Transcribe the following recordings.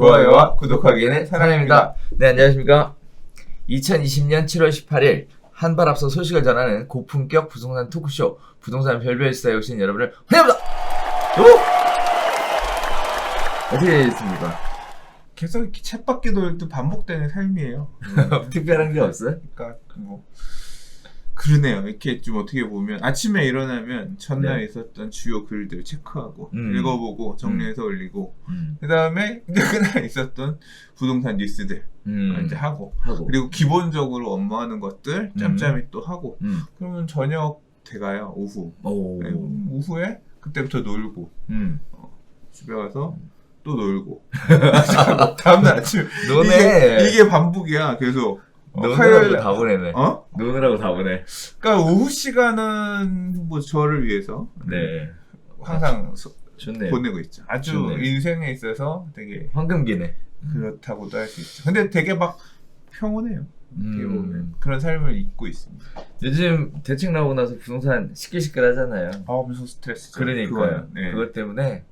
좋아요와 구독하기는 사랑입니다. 네, 안녕하십니까. 2020년 7월 18일 한 발 앞서 소식을 전하는 고품격 부동산 토크쇼 부동산 별별스타에 오신 여러분을 환영합니다. 어떻게 됐습니까? 계속 이렇게 쳇바퀴 돌듯 반복되는 삶이에요. 특별한 게 없어요? 그러니까 뭐 그러네요. 이렇게 좀 어떻게 보면 아침에 일어나면 전날 네. 있었던 주요 글들 체크하고 읽어보고 정리해서 올리고 그 다음에 그날 있었던 부동산 뉴스들 이제 하고 그리고 기본적으로 업무하는 것들 짬짬이 또 하고 그러면 저녁 돼가요. 오후. 네, 오후에 그때부터 놀고 집에 가서 또 놀고 다음날 아침 노네. 이게 반복이야. 계속 노느라고 다 보내네. 어? 노느라고 다 보내. 그러니까 오후 시간은 뭐 저를 위해서 네. 항상 좋네요. 보내고 있죠. 아주 좋네요. 인생에 있어서 되게 황금기네. 그렇다고도 할 수 있죠. 근데 되게 막 평온해요. 어떻게 보면 그런 삶을 잊고 있습니다. 요즘 대책 나오고 나서 부동산 시끌시끌하잖아요. 엄청 스트레스죠. 그러니까요. 네. 그것 때문에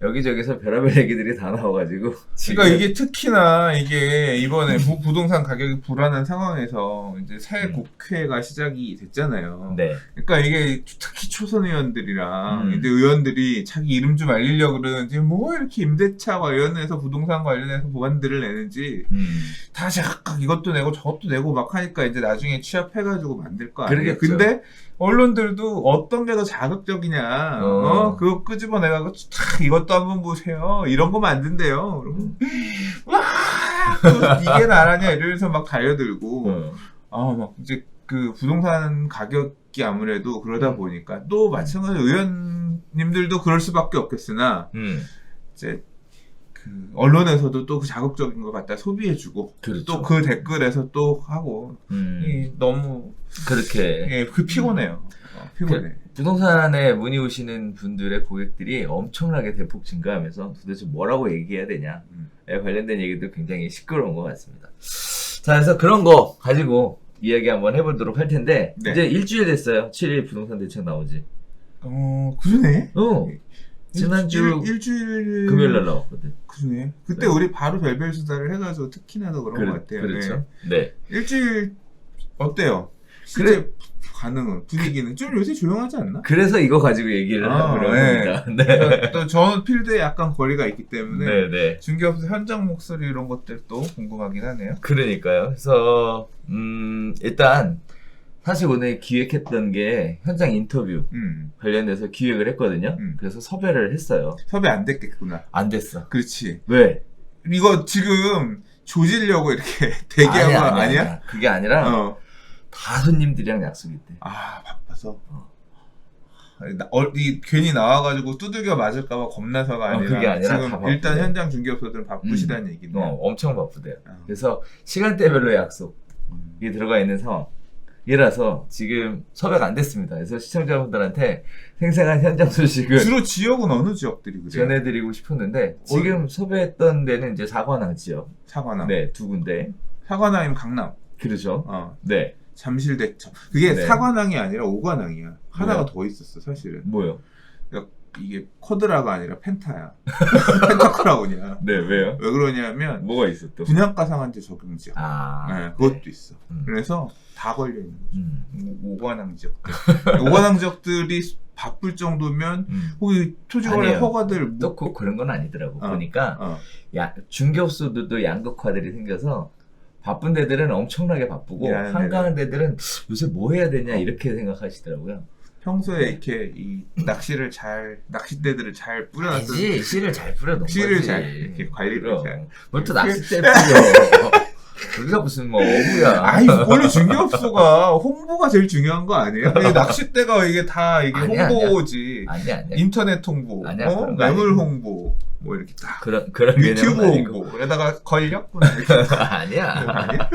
여기저기서 별의별 얘기들이 다 나와가지고. 그러니까 이게 특히나 이게 이번에 부동산 가격이 불안한 상황에서 이제 새 국회가 시작이 됐잖아요. 네. 그러니까 이게 특히 초선 의원들이랑 이제 의원들이 자기 이름 좀 알리려고 그러는지 뭐 이렇게 임대차 관련해서 부동산 관련해서 법안들을 내는지 다 각각 이것도 내고 저것도 내고 막 하니까 이제 나중에 취합해가지고 만들 거 아니에요. 그러겠죠. 근데 언론들도 어떤 게 더 자극적이냐, 그거 끄집어내가지고 탁 이것도 한번 보세요. 이런 거 만든대요. 그러면 와, 이게 나라냐 이러면서 막 달려들고, 막 이제 그 부동산 가격이 아무래도 그러다 보니까 또 마찬가지로 의원님들도 그럴 수밖에 없겠으나 이제 그 언론에서도 또 그 자극적인 걸 갖다 소비해주고 그렇죠. 또 그 댓글에서 또 하고 너무 그렇게 피곤해요. 피곤해. 부동산에 문의 오시는 분들의 고객들이 엄청나게 대폭 증가하면서 도대체 뭐라고 얘기해야 되냐에 관련된 얘기도 굉장히 시끄러운 것 같습니다. 자, 그래서 그런 거 가지고 이야기 한번 해보도록 할 텐데 네. 이제 일주일 됐어요. 7일 부동산 대책 나오지. 그러네. 지난주 일주일 금요일날 나왔거든. 그러네. 그때 우리 바로 별별 수다를 해가지고 특히나 더 그런 것 같아요. 그렇죠. 네. 일주일 어때요? 실제 반응은 분위기는 좀 요새 조용하지 않나? 그래서 이거 가지고 얘기를 하려고 합니다. 네. 또 저는 필드에 약간 거리가 있기 때문에 네. 중개업소 현장 목소리 이런 것들도 궁금하긴 하네요. 그러니까요. 그래서 일단 사실 오늘 기획했던 게 현장 인터뷰 관련해서 기획을 했거든요. 그래서 섭외를 했어요. 섭외 안 됐겠구나. 안 됐어. 그렇지. 왜? 이거 지금 조지려고 이렇게 대기한 거 아니야? 그게 아니라 다 손님들이랑 약속이 있대. 바빠서. 괜히 나와가지고 두들겨 맞을까봐 겁나서가 아니라, 그게 아니라 지금 일단 현장 중개업소들은 바쁘시다는 얘기네. 엄청 바쁘대요. 그래서 시간대별로 약속이 들어가 있는 상황이라서 지금 섭외가 안 됐습니다. 그래서 시청자분들한테 생생한 현장 소식을 주로 지역은 어느 지역들이 그래요? 전해드리고 싶었는데 지금 섭외했던 데는 이제 사관왕 지역. 사관왕. 네, 2군데. 사관왕이면 강남. 그렇죠. 네. 잠실 대첩. 그게 사관왕이 아니라 오관왕이야. 하나가 더 있었어, 사실은. 뭐요? 그러니까 이게 쿼드라가 아니라 펜타야. 펜타크라운이야. 네, 왜요? 왜 그러냐면 뭐가 있어 또? 분양가 상한제 적용 지역. 그것도 있어. 그래서 다 걸려 있는 거죠. 오관왕 지역들. 오관왕 지역들이 바쁠 정도면 거기 토지거래 허가들 또 그런 건 아니더라고. 보니까 중개업소들도 양극화들이 생겨서 바쁜 데들은 엄청나게 바쁘고 한가한 데들은 요새 뭐 해야 되냐 이렇게 생각하시더라고요. 평소에 이렇게 이 낚싯대들을 잘 뿌려놨던 씨를 잘 뿌려 놓은 씨를 거지. 잘 이렇게 관리를 잘. 뭘 또 낚싯대를 뿌려. 우리가 무슨 뭐 어부야. 원래 중개업소가 홍보가 제일 중요한 거 아니에요? 낚싯대가 이게 다 이게 홍보지. 아니야. 인터넷 홍보, 매물 홍보, 뭐 이렇게 딱. 그런 유튜브 홍보. 그러다가 걸렸구나. 아니야.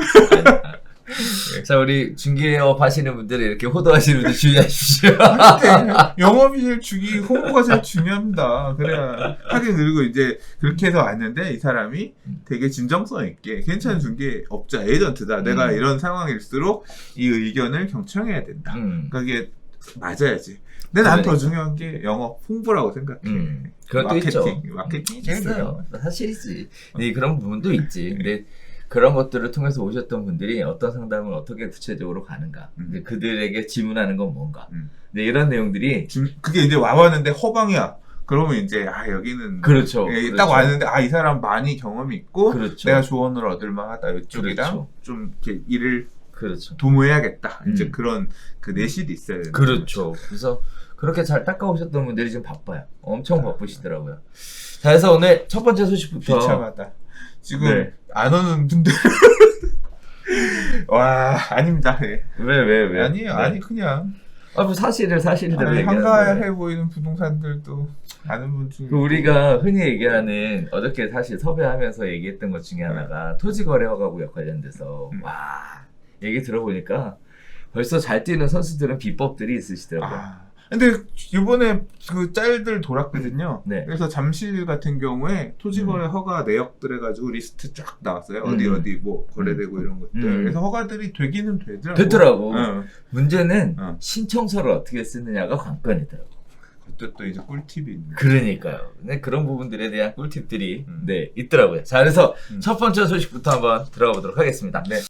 자, 우리 중개업 하시는 분들 이렇게 호도하시는 분들 주의하십시오. 영업이 홍보가 제일 중요합니다. 그래야 하긴. 그리고 이제 그렇게 해서 왔는데 이 사람이 되게 진정성 있게 괜찮은 중개업자 에이전트다. 내가 이런 상황일수록 이 의견을 경청해야 된다. 그러니까 이게 맞아야지. 근데 난 더 그러니까. 중요한 게 영업 홍보라고 생각해. 그것도 있죠. 마케팅이 제일 있어요. 중요해. 사실이지. 근데 그런 부분도 있지. 근데 그런 것들을 통해서 오셨던 분들이 어떤 상담을 어떻게 구체적으로 가는가. 근데 그들에게 질문하는 건 뭔가. 근데 이런 내용들이 그게 이제 와봤는데 허방이야. 그러면 이제 여기는 그렇죠. 딱 그렇죠. 왔는데 이 사람 많이 경험이 있고 그렇죠. 내가 조언을 얻을 만하다. 이쪽이랑 그렇죠. 좀 이렇게 일을 그렇죠. 도모해야겠다. 이제 그런 그 내실이 있어야 되는 그렇죠. 그래서 그렇게 잘 닦아오셨던 분들이 지금 바빠요. 엄청 바쁘시더라고요. 자, 그래서 오늘 첫 번째 소식부터. 비참하다. 지금 네. 안 오는 분들 와 아닙니다. 네. 왜? 아니에요. 네. 아니 그냥 뭐 사실대로 얘기하는 한가해 보이는 부동산들도 아는 분 중에 우리가 흔히 얘기하는 어저께 사실 섭외하면서 얘기했던 것 중에 하나가 토지거래허가구역 관련돼서 와 얘기 들어보니까 벌써 잘 뛰는 선수들은 비법들이 있으시더라고요. 근데 이번에 그 짤들 돌았거든요. 네. 그래서 잠실 같은 경우에 토지거래 허가 내역들 해가지고 리스트 쫙 나왔어요. 어디 뭐 거래되고 이런 것들. 그래서 허가들이 되기는 되더라고. 응. 문제는 신청서를 어떻게 쓰느냐가 관건이더라고. 그것도 또 이제 꿀팁이 있네. 그러니까요. 근데 그런 부분들에 대한 꿀팁들이 네 있더라고요. 자, 그래서 첫 번째 소식부터 한번 들어가 보도록 하겠습니다. 네.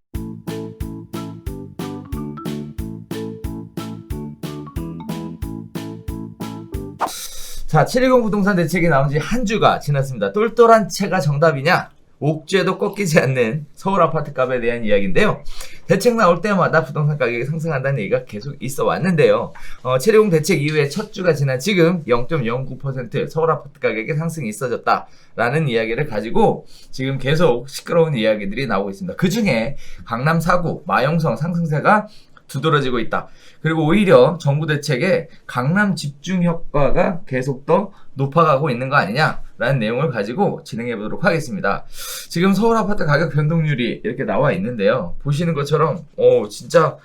자, 720 부동산 대책이 나온 지 한 주가 지났습니다. 똘똘한 채가 정답이냐? 옥죄도 꺾이지 않는 서울 아파트 값에 대한 이야기인데요. 대책 나올 때마다 부동산 가격이 상승한다는 얘기가 계속 있어 왔는데요. 720 대책 이후에 첫 주가 지난 지금 0.09% 서울 아파트 가격의 상승이 있어졌다라는 이야기를 가지고 지금 계속 시끄러운 이야기들이 나오고 있습니다. 그 중에 강남 4구, 마영성 상승세가 두드러지고 있다. 그리고 오히려 정부 대책에 강남 집중 효과가 계속 더 높아가고 있는 거 아니냐라는 내용을 가지고 진행해 보도록 하겠습니다. 지금 서울 아파트 가격 변동률이 이렇게 나와 있는데요. 보시는 것처럼 진짜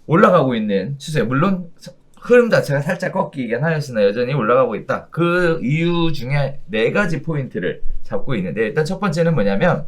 올라가고 있는 추세. 물론 흐름 자체가 살짝 꺾이긴 하였으나 여전히 올라가고 있다. 그 이유 중에 4가지 포인트를 잡고 있는데 일단 첫 번째는 뭐냐면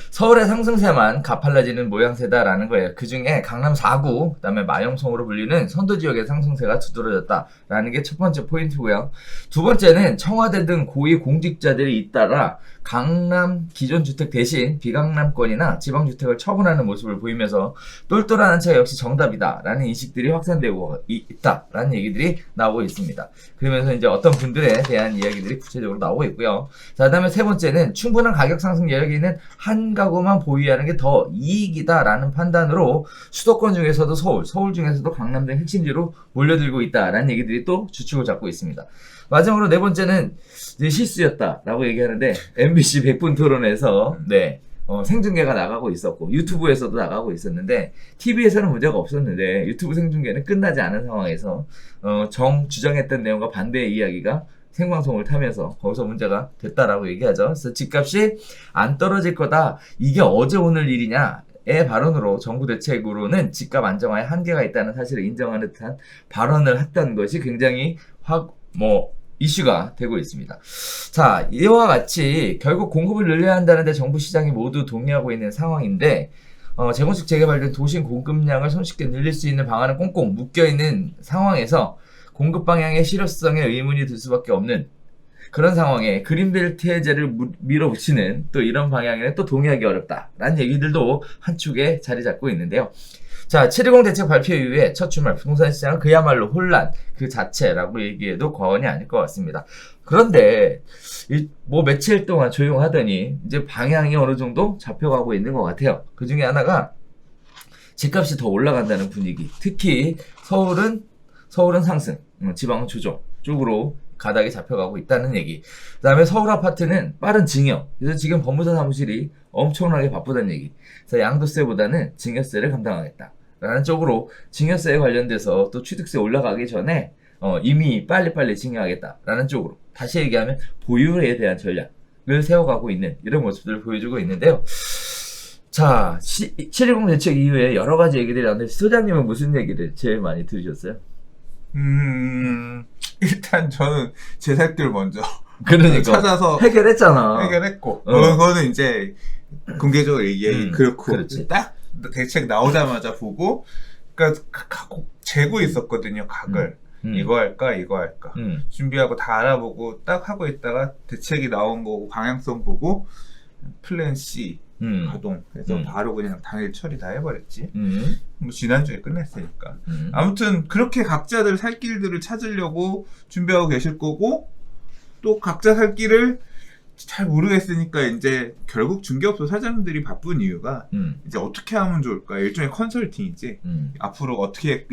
서울의 상승세만 가팔라지는 모양새다라는 거예요. 그 중에 강남 4구, 그 다음에 마영성으로 불리는 선도지역의 상승세가 두드러졌다라는 게 첫 번째 포인트고요. 두 번째는 청와대 등 고위 공직자들이 잇따라 강남 기존 주택 대신 비강남권이나 지방주택을 처분하는 모습을 보이면서 똘똘한 한 채가 역시 정답이다라는 인식들이 확산되고 있다라는 얘기들이 나오고 있습니다. 그러면서 이제 어떤 분들에 대한 이야기들이 구체적으로 나오고 있고요. 자, 그 다음에 세 번째는 충분한 가격 상승 여력이 있는 한 가구만 보유하는 게 더 이익이다라는 판단으로 수도권 중에서도 서울 중에서도 강남 등 핵심지로 몰려들고 있다라는 얘기들이 또 주축을 잡고 있습니다. 마지막으로 네 번째는 이제 실수였다라고 얘기하는데 MBC 100분 토론에서 생중계가 나가고 있었고 유튜브에서도 나가고 있었는데 TV에서는 문제가 없었는데 유튜브 생중계는 끝나지 않은 상황에서 주장했던 내용과 반대의 이야기가 생방송을 타면서 거기서 문제가 됐다라고 얘기하죠. 그래서 집값이 안 떨어질 거다. 이게 어제 오늘 일이냐의 발언으로 정부 대책으로는 집값 안정화에 한계가 있다는 사실을 인정하는 듯한 발언을 했던 것이 굉장히 이슈가 되고 있습니다. 자, 이와 같이 결국 공급을 늘려야 한다는데 정부 시장이 모두 동의하고 있는 상황인데 재건축 재개발된 도심 공급량을 손쉽게 늘릴 수 있는 방안은 꽁꽁 묶여있는 상황에서 공급 방향의 실효성에 의문이 들 수밖에 없는 그런 상황에 그린벨트 해제를 밀어붙이는 또 이런 방향에는 또 동의하기 어렵다라는 얘기들도 한 축에 자리 잡고 있는데요. 자, 720 대책 발표 이후에 첫 주말 부동산 시장은 그야말로 혼란 그 자체라고 얘기해도 과언이 아닐 것 같습니다. 그런데 며칠 동안 조용하더니 이제 방향이 어느 정도 잡혀가고 있는 것 같아요. 그 중에 하나가 집값이 더 올라간다는 분위기. 특히 서울은 상승, 지방은 조정 쪽으로 가닥이 잡혀가고 있다는 얘기. 그 다음에 서울 아파트는 빠른 증여. 그래서 지금 법무사 사무실이 엄청나게 바쁘다는 얘기. 그래서 양도세보다는 증여세를 감당하겠다. 라는 쪽으로 증여세에 관련돼서 또 취득세 올라가기 전에 이미 빨리빨리 증여하겠다. 라는 쪽으로. 다시 얘기하면 보유에 대한 전략을 세워가고 있는 이런 모습들을 보여주고 있는데요. 자, 720 대책 이후에 여러 가지 얘기들이 나왔는데 소장님은 무슨 얘기를 제일 많이 들으셨어요? 일단 저는 제 살길 먼저 그러니까 찾아서 해결했잖아. 해결했고 그거는 이제 공개적으로 얘기하기 그렇고 그렇지. 딱 대책 나오자마자 보고 그러니까 재고 있었거든요. 각을. 이거 할까 이거 할까 준비하고 다 알아보고 딱 하고 있다가 대책이 나온 거고 방향성 보고 플랜 C 가동 해서 바로 그냥 당일 처리 다 해버렸지. 뭐 지난주에 끝냈으니까. 아무튼 그렇게 각자들 살 길들을 찾으려고 준비하고 계실 거고, 또 각자 살 길을 잘 모르겠으니까 이제 결국 중개업소 사장들이 바쁜 이유가 이제 어떻게 하면 좋을까, 일종의 컨설팅이지. 앞으로 어떻게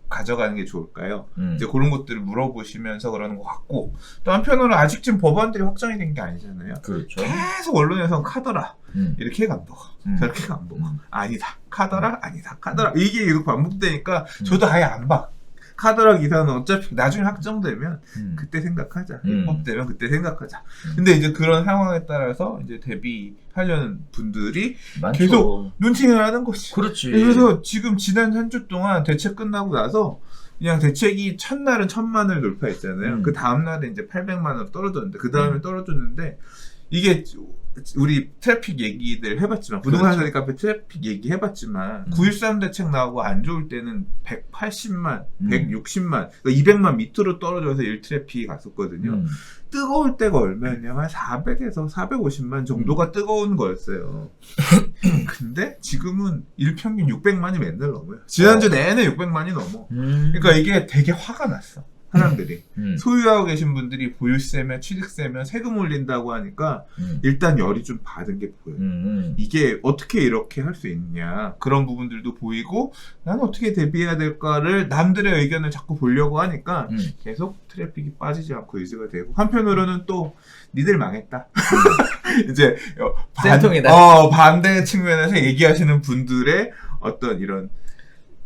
가져가는 게 좋을까요? 이제 그런 것들을 물어보시면서 그러는 것 같고, 또 한편으로는 아직 지금 법안들이 확정이 된 게 아니잖아요. 그렇죠. 계속 언론에서는 카더라 이렇게 간보고 저렇게 간보고 아니다 카더라 아니다 카더라 이게 계속 반복되니까 저도 아예 안 봐. 카더라 기사는 어차피 나중에 확정되면 그때 생각하자. 입법되면 그때 생각하자. 근데 이제 그런 상황에 따라서 이제 대비하려는 분들이 많죠. 계속 눈팅을 하는 것이. 그렇지. 그래서 지금 지난 한 주 동안 대책 끝나고 나서 그냥 대책이 첫날은 1000만을 돌파했잖아요. 그 다음날에 이제 800만으로 떨어졌는데, 그 다음에 떨어졌는데, 이게 우리 트래픽 얘기들 해봤지만, 부동산 사기 카페 트래픽 얘기 해봤지만 9.13 대책 나오고 안 좋을 때는 180만, 160만, 그러니까 200만 밑으로 떨어져서 1트래픽이 갔었거든요. 뜨거울 때가 얼마였냐면 400에서 450만 정도가 뜨거운 거였어요. 근데 지금은 일평균 600만이 맨날 넘어요. 지난주 내내 600만이 넘어. 그러니까 이게 되게 화가 났어. 사람들이. 소유하고 계신 분들이 보유세면 취득세면 세금 올린다고 하니까 일단 열이 좀 받은 게 보여요. 이게 어떻게 이렇게 할 수 있냐, 그런 부분들도 보이고, 난 어떻게 대비해야 될까를 남들의 의견을 자꾸 보려고 하니까 계속 트래픽이 빠지지 않고 유지가 되고, 한편으로는 또 니들 망했다. 이제 반대 측면에서 얘기하시는 분들의 어떤 이런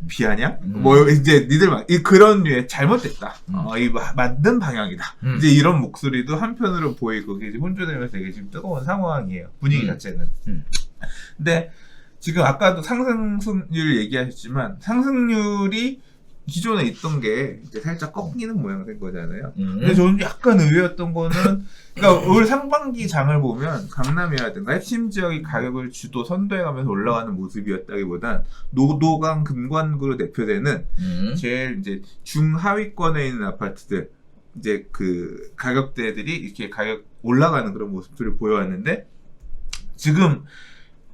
비아냥? 뭐, 이제, 그런 류의 잘못됐다. 이 맞는 방향이다. 이제 이런 목소리도 한편으로 보이고, 이게 혼조되면서 되게 지금 뜨거운 상황이에요. 분위기 자체는. 근데, 지금 아까도 상승률 얘기하셨지만, 상승률이 기존에 있던 게 이제 살짝 꺾이는 모양 된 거잖아요. 근데 저는 약간 의외였던 거는, 그러니까 올 상반기 장을 보면 강남이라든가 핵심 지역이 가격을 주도 선도해가면서 올라가는 모습이었다기보단 노도강 금관구로 대표되는 제일 이제 중하위권에 있는 아파트들, 이제 그 가격대들이 이렇게 가격 올라가는 그런 모습들을 보여왔는데, 지금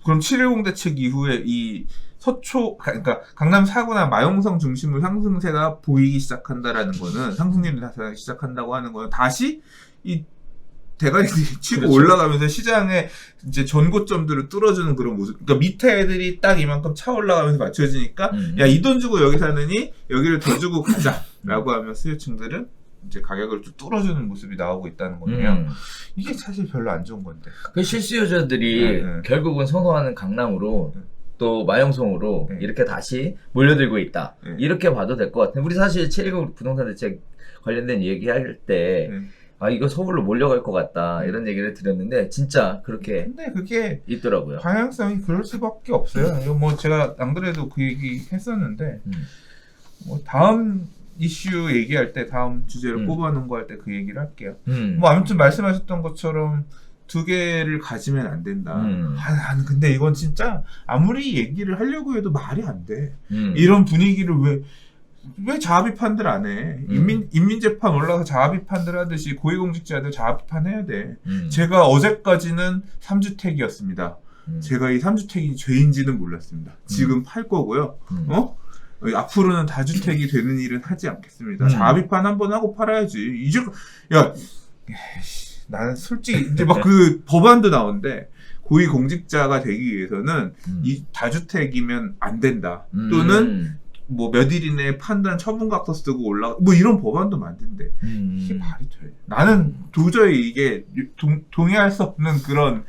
그럼 710 대책 이후에 이 서초, 그러니까 강남 4구나 마용성 중심으로 상승세가 보이기 시작한다라는 거는, 상승률이 나타나기 시작한다고 하는 거는 다시 이 대가리들이 치고 그렇죠. 올라가면서 시장의 이제 전고점들을 뚫어주는 그런 모습. 그러니까 밑에 애들이 딱 이만큼 차 올라가면서 맞춰지니까, 야, 이 돈 주고 여기 사느니 여기를 더 주고 가자라고 하면 수요층들은 이제 가격을 좀 뚫어주는 모습이 나오고 있다는 거예요. 이게 사실 별로 안 좋은 건데. 그 실수요자들이 결국은 선호하는 강남으로 또 마용성으로 이렇게 다시 몰려들고 있다. 이렇게 봐도 될 것 같아요. 우리 사실 7.20 부동산 대책 관련된 얘기할 때 아, 이거 서울로 몰려갈 것 같다, 이런 얘기를 드렸는데, 진짜 그렇게 근데 그게 있더라고요. 방향성이 그럴 수밖에 없어요. 이거 뭐 제가 안 그래도 그 얘기 했었는데, 뭐 다음 이슈 얘기할 때, 다음 주제를 꼽아놓은 거 할 때 그 얘기를 할게요. 뭐 아무튼 말씀하셨던 것처럼 두 개를 가지면 안 된다. 근데 이건 진짜 아무리 얘기를 하려고 해도 말이 안 돼. 이런 분위기를 왜 자합입판들 안 해? 인민재판 올라가서 자합입판들 하듯이 고위공직자들 자합입판 해야 돼. 제가 어제까지는 3주택이었습니다. 제가 이 3주택이 죄인지는 몰랐습니다. 지금 팔 거고요. 앞으로는 다주택이 되는 일은 하지 않겠습니다. 자합입판 한번 하고 팔아야지. 이제, 야, 나는 솔직히, 이제 막 그 법안도 나오는데, 고위공직자가 되기 위해서는 이 다주택이면 안 된다. 또는 뭐 몇 일 이내에 판단 처분각서 쓰고 뭐 이런 법안도 만든대. 이게 말이 돼. 나는 도저히 이게 동의할 수 없는 그런,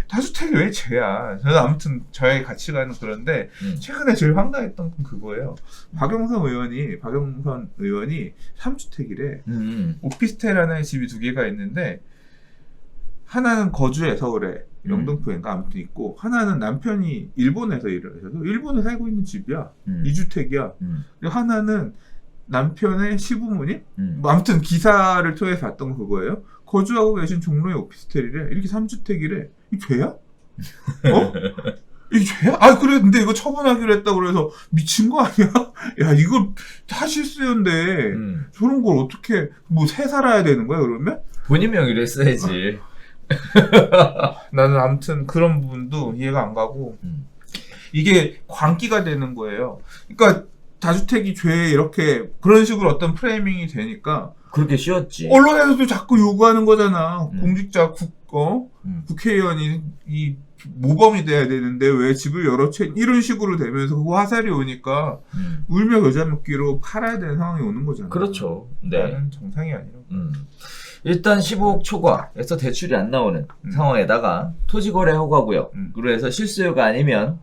다주택이 왜 죄야. 저는 아무튼 저의 가치관은 그런데, 최근에 제일 황당했던 건 그거예요. 박영선 의원이 3주택이래. 오피스텔 하나에 집이 2개가 있는데, 하나는 거주해, 서울에. 영등포인가 아무튼 있고, 하나는 남편이 일본에서 일을 해서 일본에 살고 있는 집이야. 2주택이야. 그리고 하나는 남편의 시부모님? 뭐 아무튼 기사를 통해서 봤던 그거예요. 거주하고 계신 종로의 오피스텔이래. 이렇게 3주택이래. 이 죄야? 이 죄야? 아, 그래. 근데 이거 처분하기로 했다고 그래서 미친 거 아니야? 야, 이거 다 실수였는데 저런 걸 어떻게 뭐 새 살아야 되는 거야, 그러면? 본인 명의로 했어야지. 나는 아무튼 그런 부분도 이해가 안 가고 이게 광기가 되는 거예요. 그러니까 다주택이 죄 이렇게 그런 식으로 어떤 프레이밍이 되니까 그렇게 쉬웠지. 언론에서도 자꾸 요구하는 거잖아. 음. 공직자 국회의원이 이 모범이 돼야 되는데 왜 집을 여러 채 이런 식으로 되면서 그 화살이 오니까 울며 겨자 먹기로 팔아야 되는 상황이 오는 거잖아. 그렇죠. 네. 나는 정상이 아니라고. 일단 15억 초과에서 대출이 안 나오는 상황에다가 토지거래 허가구역으로 해서 실수요가 아니면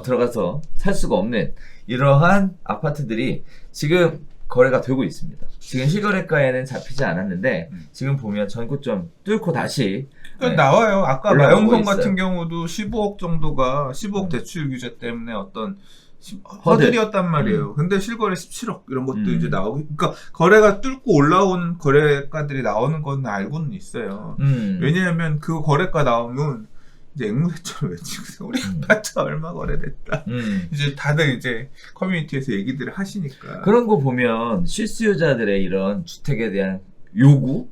들어가서 살 수가 없는 이러한 아파트들이 지금 거래가 되고 있습니다. 지금 실거래가에는 잡히지 않았는데 지금 보면 전고점 뚫고 다시 그러니까 나와요. 아까 올라가고 마영성 있어요. 같은 경우도 15억 정도가 15억 대출 규제 때문에 어떤 허들이었단 말이에요. 근데 실거래 17억 이런 것도 이제 나오고, 그러니까 거래가 뚫고 올라온 거래가들이 나오는 건 알고는 있어요. 왜냐하면 그 거래가 나오면 이제 앵무새처럼 외치고 우리 아파트 얼마 거래됐다. 이제 다들 이제 커뮤니티에서 얘기들을 하시니까. 그런 거 보면 실수요자들의 이런 주택에 대한 요구,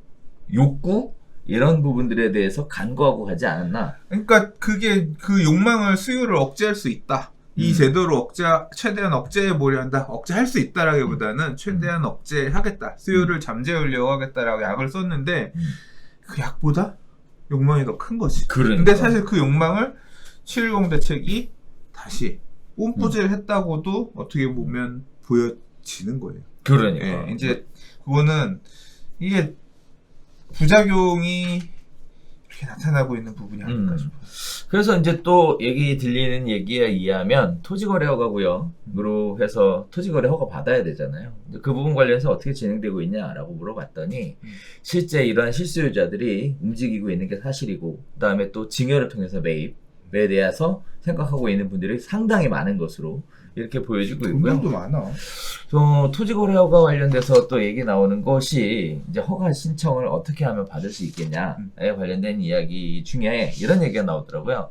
욕구 이런 부분들에 대해서 간과하고 가지 않았나? 그러니까 그게 그 욕망을 수요를 억제할 수 있다. 이 제도로 최대한 억제해 보려 한다. 억제할 수 있다라기보다는 최대한 억제하겠다. 수요를 잠재우려고 하겠다라고 약을 썼는데 그 약보다 욕망이 더 큰 거지. 그러니까. 근데 사실 그 욕망을 710 대책이 다시 뽐뿌질했다고도 어떻게 보면 보여지는 거예요. 그러니까. 예, 이제 그거는 이게 부작용이 이렇게 나타나고 있는 부분이 아닐까 싶어요. 그래서 이제 또 들리는 얘기에 의하면 토지거래 허가구역으로 해서 토지거래 허가 받아야 되잖아요. 그 부분 관련해서 어떻게 진행되고 있냐라고 물어봤더니 실제 이러한 실수요자들이 움직이고 있는 게 사실이고 그다음에 또 증여를 통해서 매입에 대해서 생각하고 있는 분들이 상당히 많은 것으로 이렇게 보여지고 있고요. 돈도 많아. 토지거래 허가 관련돼서 또 얘기 나오는 것이 이제 허가 신청을 어떻게 하면 받을 수 있겠냐에 관련된 이야기 중에 이런 얘기가 나오더라고요.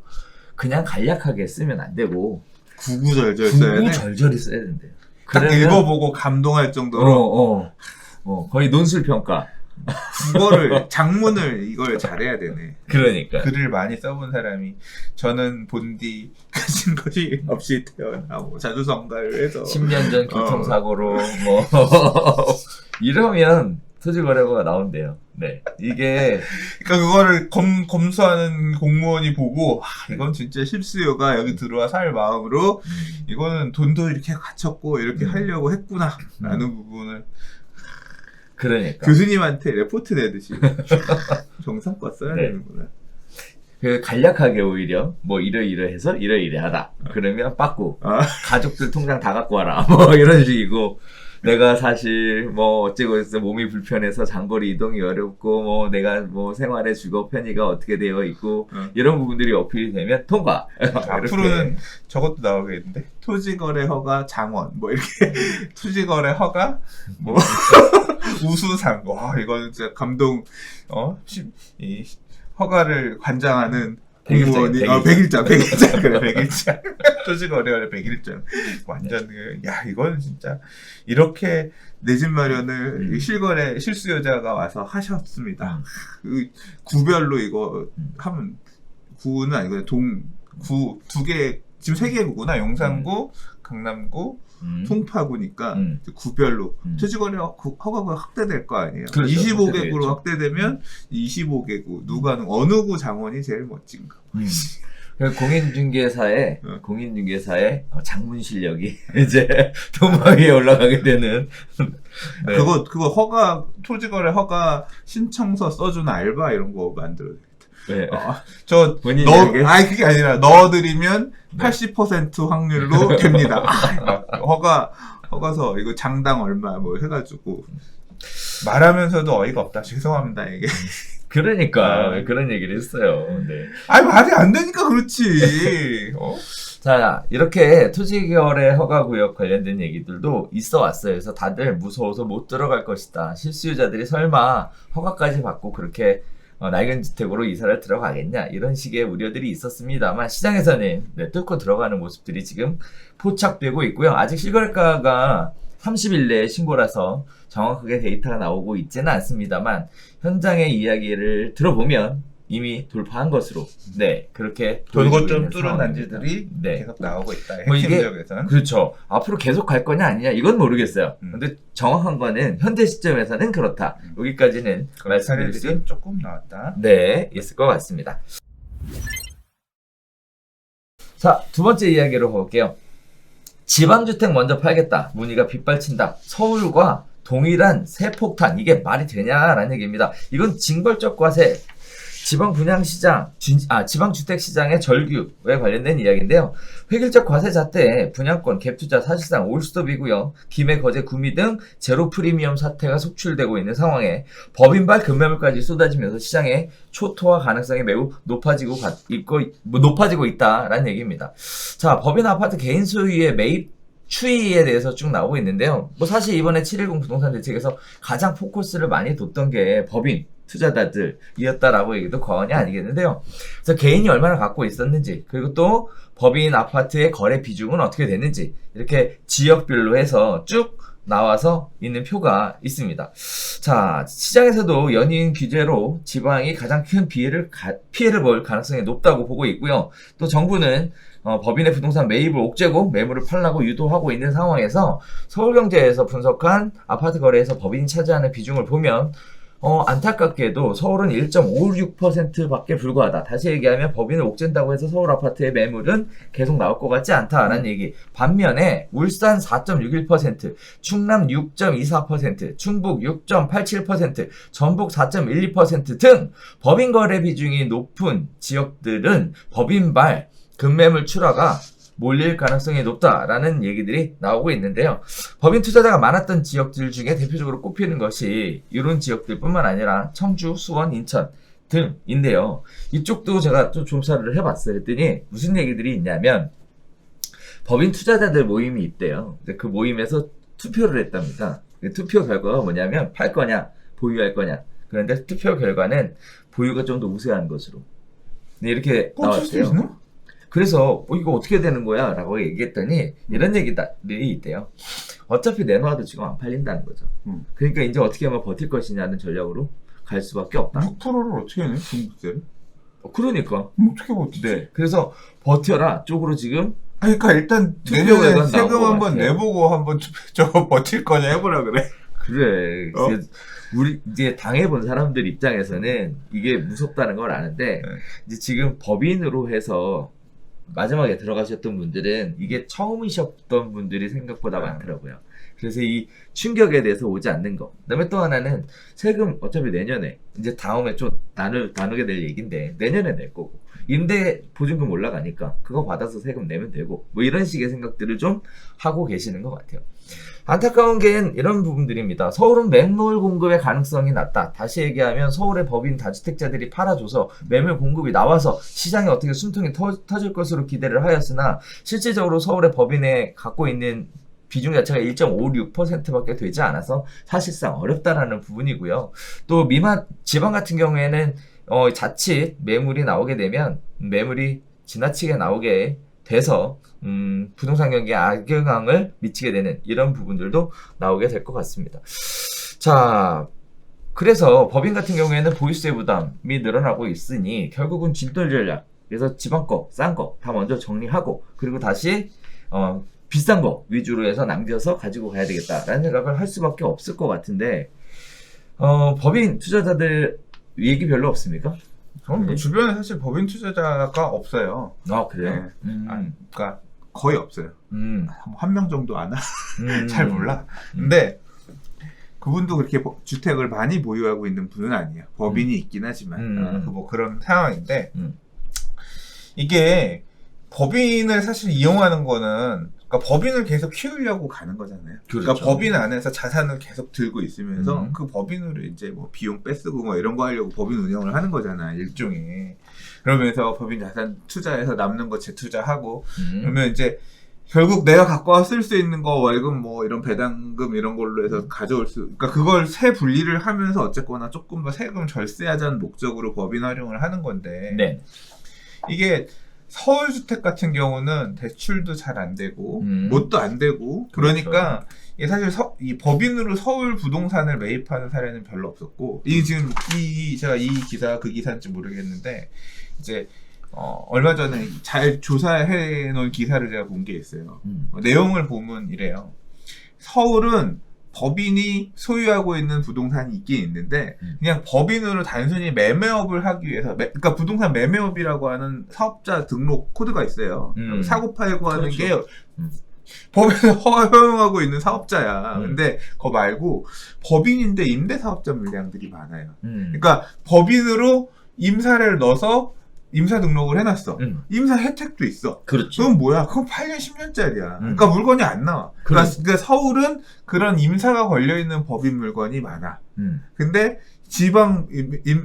그냥 간략하게 쓰면 안 되고 구구절절 써야 돼. 구구절절히 써야 된대요. 딱 그러면- 읽어보고 감동할 정도로 거의 논술평가. 국어를 장문을 이걸 잘해야 되네. 그러니까. 글을 많이 써본 사람이 저는 본디 가진 것이 없이 태어나고 자주성가를 해서 10년 전 교통사고로 뭐 이러면 토지거래허가 나온대요. 네, 이게 그러니까 그거를 검수하는 공무원이 보고 이건 진짜 실수요가 여기 들어와 살 마음으로 이거는 돈도 이렇게 갖췄고 이렇게 하려고 했구나 라는 부분을 그러니까 교수님한테 레포트 내듯이 정성껏 써야 네. 되는구나. 그 간략하게 오히려 뭐 이러이러해서 이러이러하다. 그러면 빠꾸 가족들 통장 다 갖고 와라. 뭐 이런 식이고 내가 사실 뭐 어찌고 해서 몸이 불편해서 장거리 이동이 어렵고 뭐 내가 뭐 생활의 주거 편의가 어떻게 되어 있고 이런 부분들이 어필이 되면 통과. 앞으로는 저것도 나오겠는데 토지거래 허가 장원 뭐 이렇게 토지거래 허가 뭐 우수상 와 이거는 진짜 감동 이 허가를 관장하는 공무원이 100일장 그래 100일장 토지거래원의 100일장 완전 야 이거는 진짜 이렇게 내 집 마련을 실거래 실수요자가 와서 하셨습니다. 그 구별로 이거 하면 구는 아니고 구 두 개 지금 3개 구구나 용산구 강남구 송파구니까 구별로 토지거래 허가가 확대될 거 아니에요. 그렇죠. 25개구로 확대되면 25개구 누가 어느 구 장원이 제일 멋진가. 공인중개사의 장문 실력이 이제 도마 위에 올라가게 되는. 네. 그거 토지거래 허가 신청서 써주는 알바 이런 거 만들어야 되겠다. 네. 그게 아니라 넣어드리면 80% 확률로 됩니다. 허가서 이거 장당 얼마 뭐 해가지고 말하면서도 어이가 없다. 죄송합니다 이게. 그러니까 그런 얘기를 했어요. 네. 말이 안 되니까 그렇지. 자, 이렇게 토지거래 허가구역 관련된 얘기들도 있어 왔어요. 그래서 다들 무서워서 못 들어갈 것이다. 실수요자들이 설마 허가까지 받고 그렇게 낡은 주택으로 이사를 들어가겠냐 이런 식의 우려들이 있었습니다만 시장에서는 뚫고 들어가는 모습들이 지금 포착되고 있고요. 아직 실거래가가 30일 내에 신고라서 정확하게 데이터가 나오고 있지는 않습니다만 현장의 이야기를 들어보면 이미 돌파한 것으로 그렇게 돌고 보여지고 좀 있는 뚫은 상황입니다. 단지들이 네. 계속 나오고 있다. 뭐 핵심 이게 지역에서는. 그렇죠. 앞으로 계속 갈 거냐 아니냐 이건 모르겠어요. 근데 정확한 거는 현재 시점에서는 그렇다. 여기까지는 말씀드릴 수 사례들이 조금 나왔다. 있을 것 같습니다. 자, 두 번째 이야기로 가볼게요. 지방주택 먼저 팔겠다. 문의가 빗발친다. 서울과 동일한 세폭탄. 이게 말이 되냐라는 얘기입니다. 이건 징벌적 과세. 지방 분양시장, 지방주택시장의 절규에 관련된 이야기인데요. 획일적 과세 잣대에 분양권, 갭투자 사실상 올스톱이고요. 김해, 거제, 구미 등 제로 프리미엄 사태가 속출되고 있는 상황에 법인발 급매물까지 쏟아지면서 시장의 초토화 가능성이 매우 높아지고 있다라는 얘기입니다. 자, 법인 아파트 개인 소유의 매입 추이에 대해서 쭉 나오고 있는데요. 뭐 사실 이번에 710 부동산 대책에서 가장 포커스를 많이 뒀던 게 법인 투자자들이었다라고 얘기도 과언이 아니겠는데요. 그래서 개인이 얼마나 갖고 있었는지, 그리고 또 법인 아파트의 거래 비중은 어떻게 됐는지, 이렇게 지역별로 해서 쭉 나와서 있는 표가 있습니다. 자, 시장에서도 연이은 규제로 지방이 가장 큰 피해를 볼 가능성이 높다고 보고 있고요. 또 정부는 법인의 부동산 매입을 옥죄고 매물을 팔라고 유도하고 있는 상황에서 서울경제에서 분석한 아파트 거래에서 법인이 차지하는 비중을 보면 안타깝게도 서울은 1.56%밖에 불과하다. 다시 얘기하면 법인을 옥죄다고 해서 서울 아파트의 매물은 계속 나올 것 같지 않다라는 얘기. 반면에 울산 4.61%, 충남 6.24%, 충북 6.87%, 전북 4.12% 등 법인 거래 비중이 높은 지역들은 법인발 급매물 출하가 몰릴 가능성이 높다라는 얘기들이 나오고 있는데요. 법인 투자자가 많았던 지역들 중에 대표적으로 꼽히는 것이 이런 지역들뿐만 아니라 청주, 수원, 인천 등인데요. 이쪽도 제가 좀 조사를 해봤어요. 했더니 무슨 얘기들이 있냐면 법인 투자자들 모임이 있대요. 그 모임에서 투표를 했답니다. 투표 결과가 뭐냐면 팔 거냐 보유할 거냐. 그런데 투표 결과는 보유가 좀 더 우세한 것으로 이렇게 나왔대요. 그래서 이거 어떻게 되는 거야? 라고 얘기했더니 이런 얘기들이 있대요. 어차피 내놔도 지금 안 팔린다는 거죠. 그러니까 이제 어떻게 하면 버틸 것이냐는 전략으로 갈 수밖에 없다. 6%를 어떻게 내네? 중국세를? 그러니까. 어떻게 버티지? 네. 그래서 버텨라 쪽으로 지금 그러니까 일단 내년에 세금 한번 내보고 한번 저거 버틸 거냐 해보라 그래. 그래. 우리 이제 당해본 사람들 입장에서는 이게 무섭다는 걸 아는데 이제 지금 법인으로 해서 마지막에 들어가셨던 분들은 이게 처음이셨던 분들이 생각보다 많더라고요. 그래서 이 충격에 대해서 오지 않는 거. 그다음에 또 하나는 세금 어차피 내년에 이제 다음에 좀 나누게 될 얘기인데 내년에 낼 거고 임대 보증금 올라가니까 그거 받아서 세금 내면 되고 뭐 이런 식의 생각들을 좀 하고 계시는 것 같아요. 안타까운 게 이런 부분들입니다. 서울은 매물 공급의 가능성이 낮다. 다시 얘기하면 서울의 법인 다주택자들이 팔아줘서 매물 공급이 나와서 시장에 어떻게 숨통이 터질 것으로 기대를 하였으나 실질적으로 서울의 법인에 갖고 있는 비중 자체가 1.56%밖에 되지 않아서 사실상 어렵다라는 부분이고요. 또 지방 같은 경우에는 자칫 매물이 나오게 되면 매물이 지나치게 나오게 돼서 부동산 경기에 악영향을 미치게 되는 이런 부분들도 나오게 될 것 같습니다. 자, 그래서 법인 같은 경우에는 보유세 부담이 늘어나고 있으니 결국은 진돌 전략. 그래서 지방 거, 싼 거 다 먼저 정리하고 그리고 다시 비싼 거 위주로 해서 남겨서 가지고 가야 되겠다라는 생각을 할 수밖에 없을 것 같은데 법인 투자자들 얘기 별로 없습니까? 저는 주변에 사실 법인 투자자가 없어요. 아, 그래요? 네. 그러니까 거의 없어요. 한 명 정도 아나? 잘 몰라. 근데 그분도 그렇게 주택을 많이 보유하고 있는 분은 아니에요. 법인이 있긴 하지만 뭐 그런 상황인데 이게 법인을 사실 이용하는 거는 그러니까 법인을 계속 키우려고 가는 거잖아요. 그렇죠. 그러니까 법인 안에서 자산을 계속 들고 있으면서 그 법인으로 이제 뭐 비용 빼쓰고 뭐 이런 거 하려고 법인 운영을 하는 거잖아, 일종의. 그러면서 법인 자산 투자해서 남는 거 재투자하고 그러면 이제 결국 내가 갖고 와 쓸 수 있는 거 월급 뭐 이런 배당금 이런 걸로 해서 가져올 그러니까 그걸 세 분리를 하면서 어쨌거나 조금 더 세금 절세하자는 목적으로 법인 활용을 하는 건데 네. 이게 서울주택 같은 경우는 대출도 잘 안 되고 뭣도 안 되고 그러니까 이게 사실 이 법인으로 서울 부동산을 매입하는 사례는 별로 없었고 이게 지금 제가 이 기사 그 기사인지 모르겠는데 이제 얼마 전에 잘 조사해 놓은 기사를 제가 본 게 있어요. 내용을 보면 이래요. 서울은 법인이 소유하고 있는 부동산이 있긴 있는데 그냥 법인으로 단순히 매매업을 하기 위해서 그러니까 부동산 매매업이라고 하는 사업자 등록 코드가 있어요. 사고 팔고 하는 그렇죠. 게 법에서 허용하고 있는 사업자야. 근데 그거 말고 법인인데 임대사업자 물량들이 많아요. 그러니까 법인으로 임사를 넣어서 임사 등록을 해놨어. 임사 혜택도 있어. 그렇죠. 그건 뭐야? 그건 8년, 10년짜리야. 그러니까 물건이 안 나와. 그러니까 서울은 그런 임사가 걸려있는 법인 물건이 많아. 근데 지방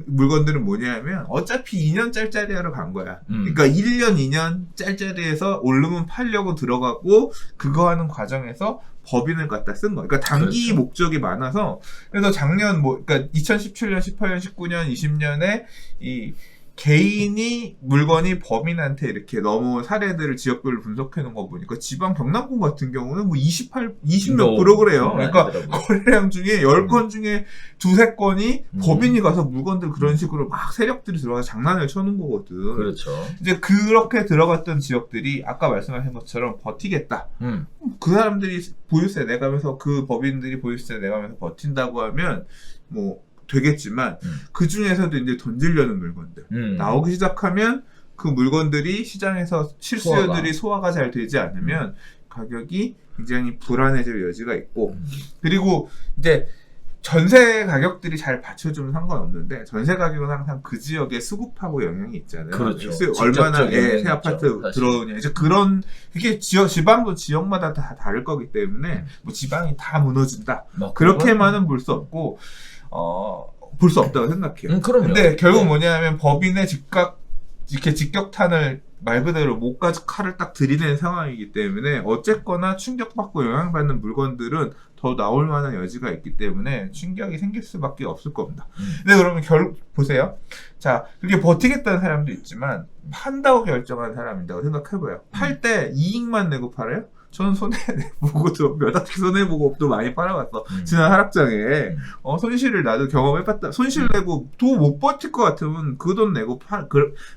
물건들은 뭐냐면 어차피 2년 짤짜리하러 간 거야. 그러니까 1년, 2년 짤짜리에서 오르면 팔려고 들어가고 그거 하는 과정에서 법인을 갖다 쓴 거야. 그러니까 단기 그렇죠. 목적이 많아서 그래서 작년 그러니까 2017년, 18년, 19년, 20년에 이 개인이 물건이 법인한테 이렇게 넘어온 사례들을 지역별로 분석해 놓은 거 보니까 지방 경남권 같은 경우는 뭐 20몇 프로 그래요. 그러니까 거래량 중에 10건 중에 2-3건이 법인이 가서 물건들 그런 식으로 막 세력들이 들어가서 장난을 쳐놓은 거거든. 그렇죠. 이제 그렇게 들어갔던 지역들이 아까 말씀하신 것처럼 버티겠다. 그 사람들이 보유세 내가면서 그 법인들이 보유세 내가면서 버틴다고 하면 뭐 되겠지만 그 중에서도 이제 던지려는 물건들 나오기 시작하면 그 물건들이 시장에서 실수요들이 소화가 잘 되지 않으면 가격이 굉장히 불안해질 여지가 있고 그리고 이제 전세 가격들이 잘 받쳐주면 상관없는데 전세 가격은 항상 그 지역의 수급하고 영향이 있잖아요. 그렇죠. 얼마나 새 있죠, 아파트 사실. 들어오냐. 이제 그런 그게 지방도 지역마다 다 다를 거기 때문에 뭐 지방이 다 무너진다. 그렇게만은 볼 수 없고 볼 수 없다고 생각해요. 그럼요. 근데 결국 뭐냐면 법인의 이렇게 직격탄을 말 그대로 목까지 칼을 딱 들이대는 상황이기 때문에 어쨌거나 충격받고 영향받는 물건들은 더 나올 만한 여지가 있기 때문에 충격이 생길 수밖에 없을 겁니다. 근데 그러면 보세요. 자, 그렇게 버티겠다는 사람도 있지만 판다고 결정한 사람이라고 생각해봐요. 팔 때 이익만 내고 팔아요? 저는 손해보고도 몇 학기 손해보고 많이 팔아봤어. 지난 하락장에 손실을 나도 경험해봤다. 손실 내고 도 못 버틸 것 같으면 그 돈 내고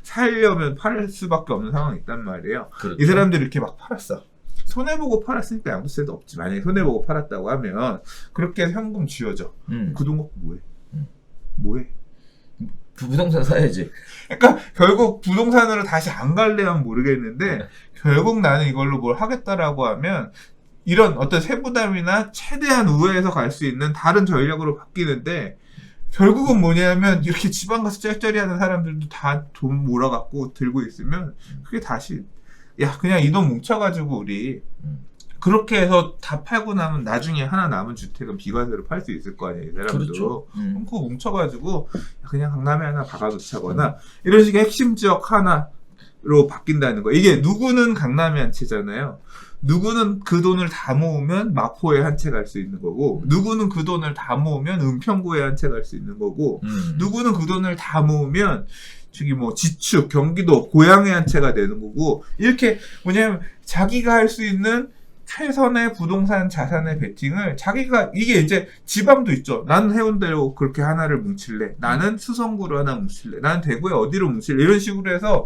살려면 팔 수밖에 없는 상황이 있단 말이에요. 그렇죠. 이 사람들이 이렇게 막 팔았어. 손해보고 팔았으니까 양도세도 없지. 만약에 손해보고 팔았다고 하면 그렇게 해서 현금 쥐어져. 그 돈 갖고 뭐해? 뭐해? 부동산 사야지. 그러니까 결국 부동산으로 다시 안 갈래면 모르겠는데 결국 나는 이걸로 뭘 하겠다라고 하면 이런 어떤 세부담이나 최대한 우회해서 갈 수 있는 다른 전략으로 바뀌는데 결국은 뭐냐면 이렇게 지방 가서 짤짤이 하는 사람들도 다 돈 몰아갖고 들고 있으면 그게 다시 야 그냥 이 돈 뭉쳐가지고 우리 그렇게 해서 다 팔고 나면 나중에 하나 남은 주택은 비과세로 팔 수 있을 거 아니에요, 이 사람도. 그렇죠. 그럼 그거 뭉쳐가지고 그냥 강남에 하나 박아놓자거나 이런 식의 핵심 지역 하나로 바뀐다는 거. 이게 누구는 강남에 한 채잖아요. 누구는 그 돈을 다 모으면 마포에 한 채 갈 수 있는 거고 누구는 그 돈을 다 모으면 은평구에 한 채 갈 수 있는 거고 누구는 그 돈을 다 모으면 저기 뭐 지축, 경기도, 고향에 한 채가 되는 거고 이렇게 뭐냐면 자기가 할 수 있는 최선의 부동산 자산의 베팅을 자기가 이게 이제 지방도 있죠. 나는 해운대로 그렇게 하나를 뭉칠래. 나는 수성구로 하나 뭉칠래. 나는 대구에 어디로 뭉칠래. 이런 식으로 해서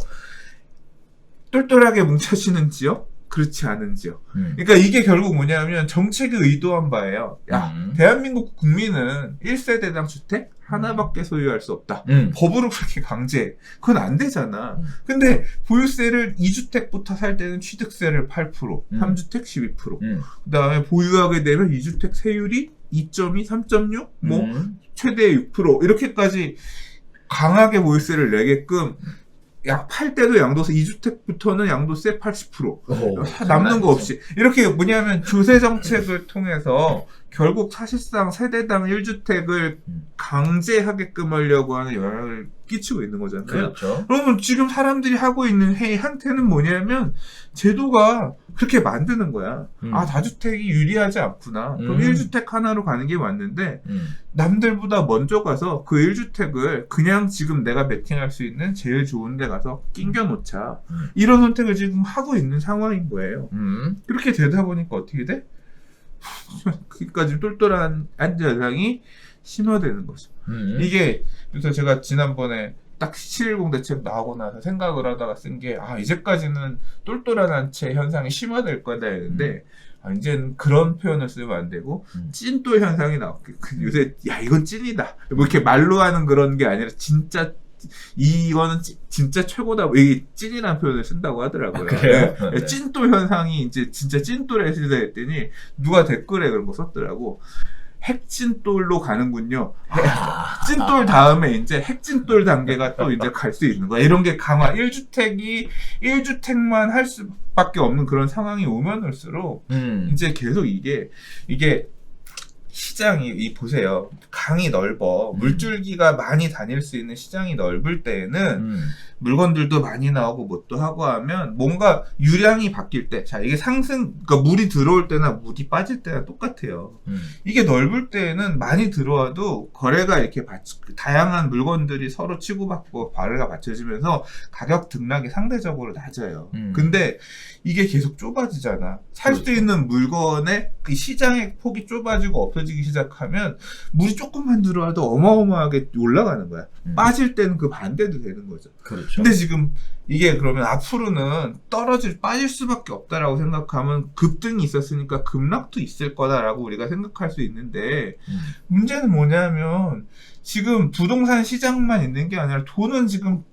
똘똘하게 뭉쳐지는 지역, 그렇지 않은 지역. 그러니까 이게 결국 뭐냐면 정책이 의도한 바예요. 야, 대한민국 국민은 1세대당 주택 하나밖에 소유할 수 없다. 법으로 그렇게 강제해. 그건 안 되잖아. 근데 보유세를 2주택부터 살 때는 취득세를 8%, 3주택 12%. 그 다음에 보유하게 되면 2주택 세율이 2.2, 3.6, 뭐 최대 6% 이렇게까지 강하게 보유세를 내게끔 팔 때도 양도세 2주택부터는 양도세 80% 남는 거 없이 이렇게 뭐냐면 조세 정책을 통해서 결국 사실상 세대당 1주택을 강제하게끔 하려고 하는 영향을 끼치고 있는 거잖아요. 그렇죠. 그러면 지금 사람들이 하고 있는 행태는 뭐냐면 제도가 그렇게 만드는 거야. 아, 다주택이 유리하지 않구나. 그럼 1주택 하나로 가는 게 맞는데 남들보다 먼저 가서 그 1주택을 그냥 지금 내가 매팅할 수 있는 제일 좋은 데 가서 낑겨 놓자. 이런 선택을 지금 하고 있는 상황인 거예요. 그렇게 되다 보니까 어떻게 돼? 그까지 똘똘한 안전상이 심화되는 거죠. 이게 그래서 제가 지난번에 딱 710 대책 나오고 나서 생각을 하다가 쓴 게 이제까지는 똘똘한 한채 현상이 심화될 거다 했는데 이제는 그런 표현을 쓰면 안 되고 찐똘 현상이 나왔고 요새 야 이건 찐이다 뭐 이렇게 말로 하는 그런 게 아니라 진짜 이거는 진짜 최고다. 이게 찐이라는 표현을 쓴다고 하더라고요. 그래요? 네. 찐똘 현상이 이제 진짜 찐똘의 시대 했더니 누가 댓글에 그런 거 썼더라고. 핵찐똘로 가는군요. 찐똘 다음에 이제 핵찐똘 단계가 또 이제 갈 수 있는 거야. 이런 게 강화. 1주택만 할 수밖에 없는 그런 상황이 오면 올수록 이제 계속 이게 시장이 보세요. 강이 넓어. 물줄기가 많이 다닐 수 있는 시장이 넓을 때에는 물건들도 많이 나오고 뭣도 하고 하면 뭔가 유량이 바뀔 때, 자 이게 그러니까 물이 들어올 때나 물이 빠질 때나 똑같아요. 이게 넓을 때에는 많이 들어와도 거래가 이렇게 다양한 물건들이 서로 치고받고 거래가 받쳐지면서 가격 등락이 상대적으로 낮아요. 근데 이게 계속 좁아지잖아. 살 수 있는 물건의 그 시장의 폭이 좁아지고 없어지기 시작하면 물이 조금만 들어와도 어마어마하게 올라가는 거야. 빠질 때는 그 반대도 되는 거죠. 그렇죠. 근데 지금 이게 그러면 앞으로는 빠질 수밖에 없다라고 생각하면 급등이 있었으니까 급락도 있을 거다라고 우리가 생각할 수 있는데 문제는 뭐냐면 지금 부동산 시장만 있는 게 아니라 돈은 지금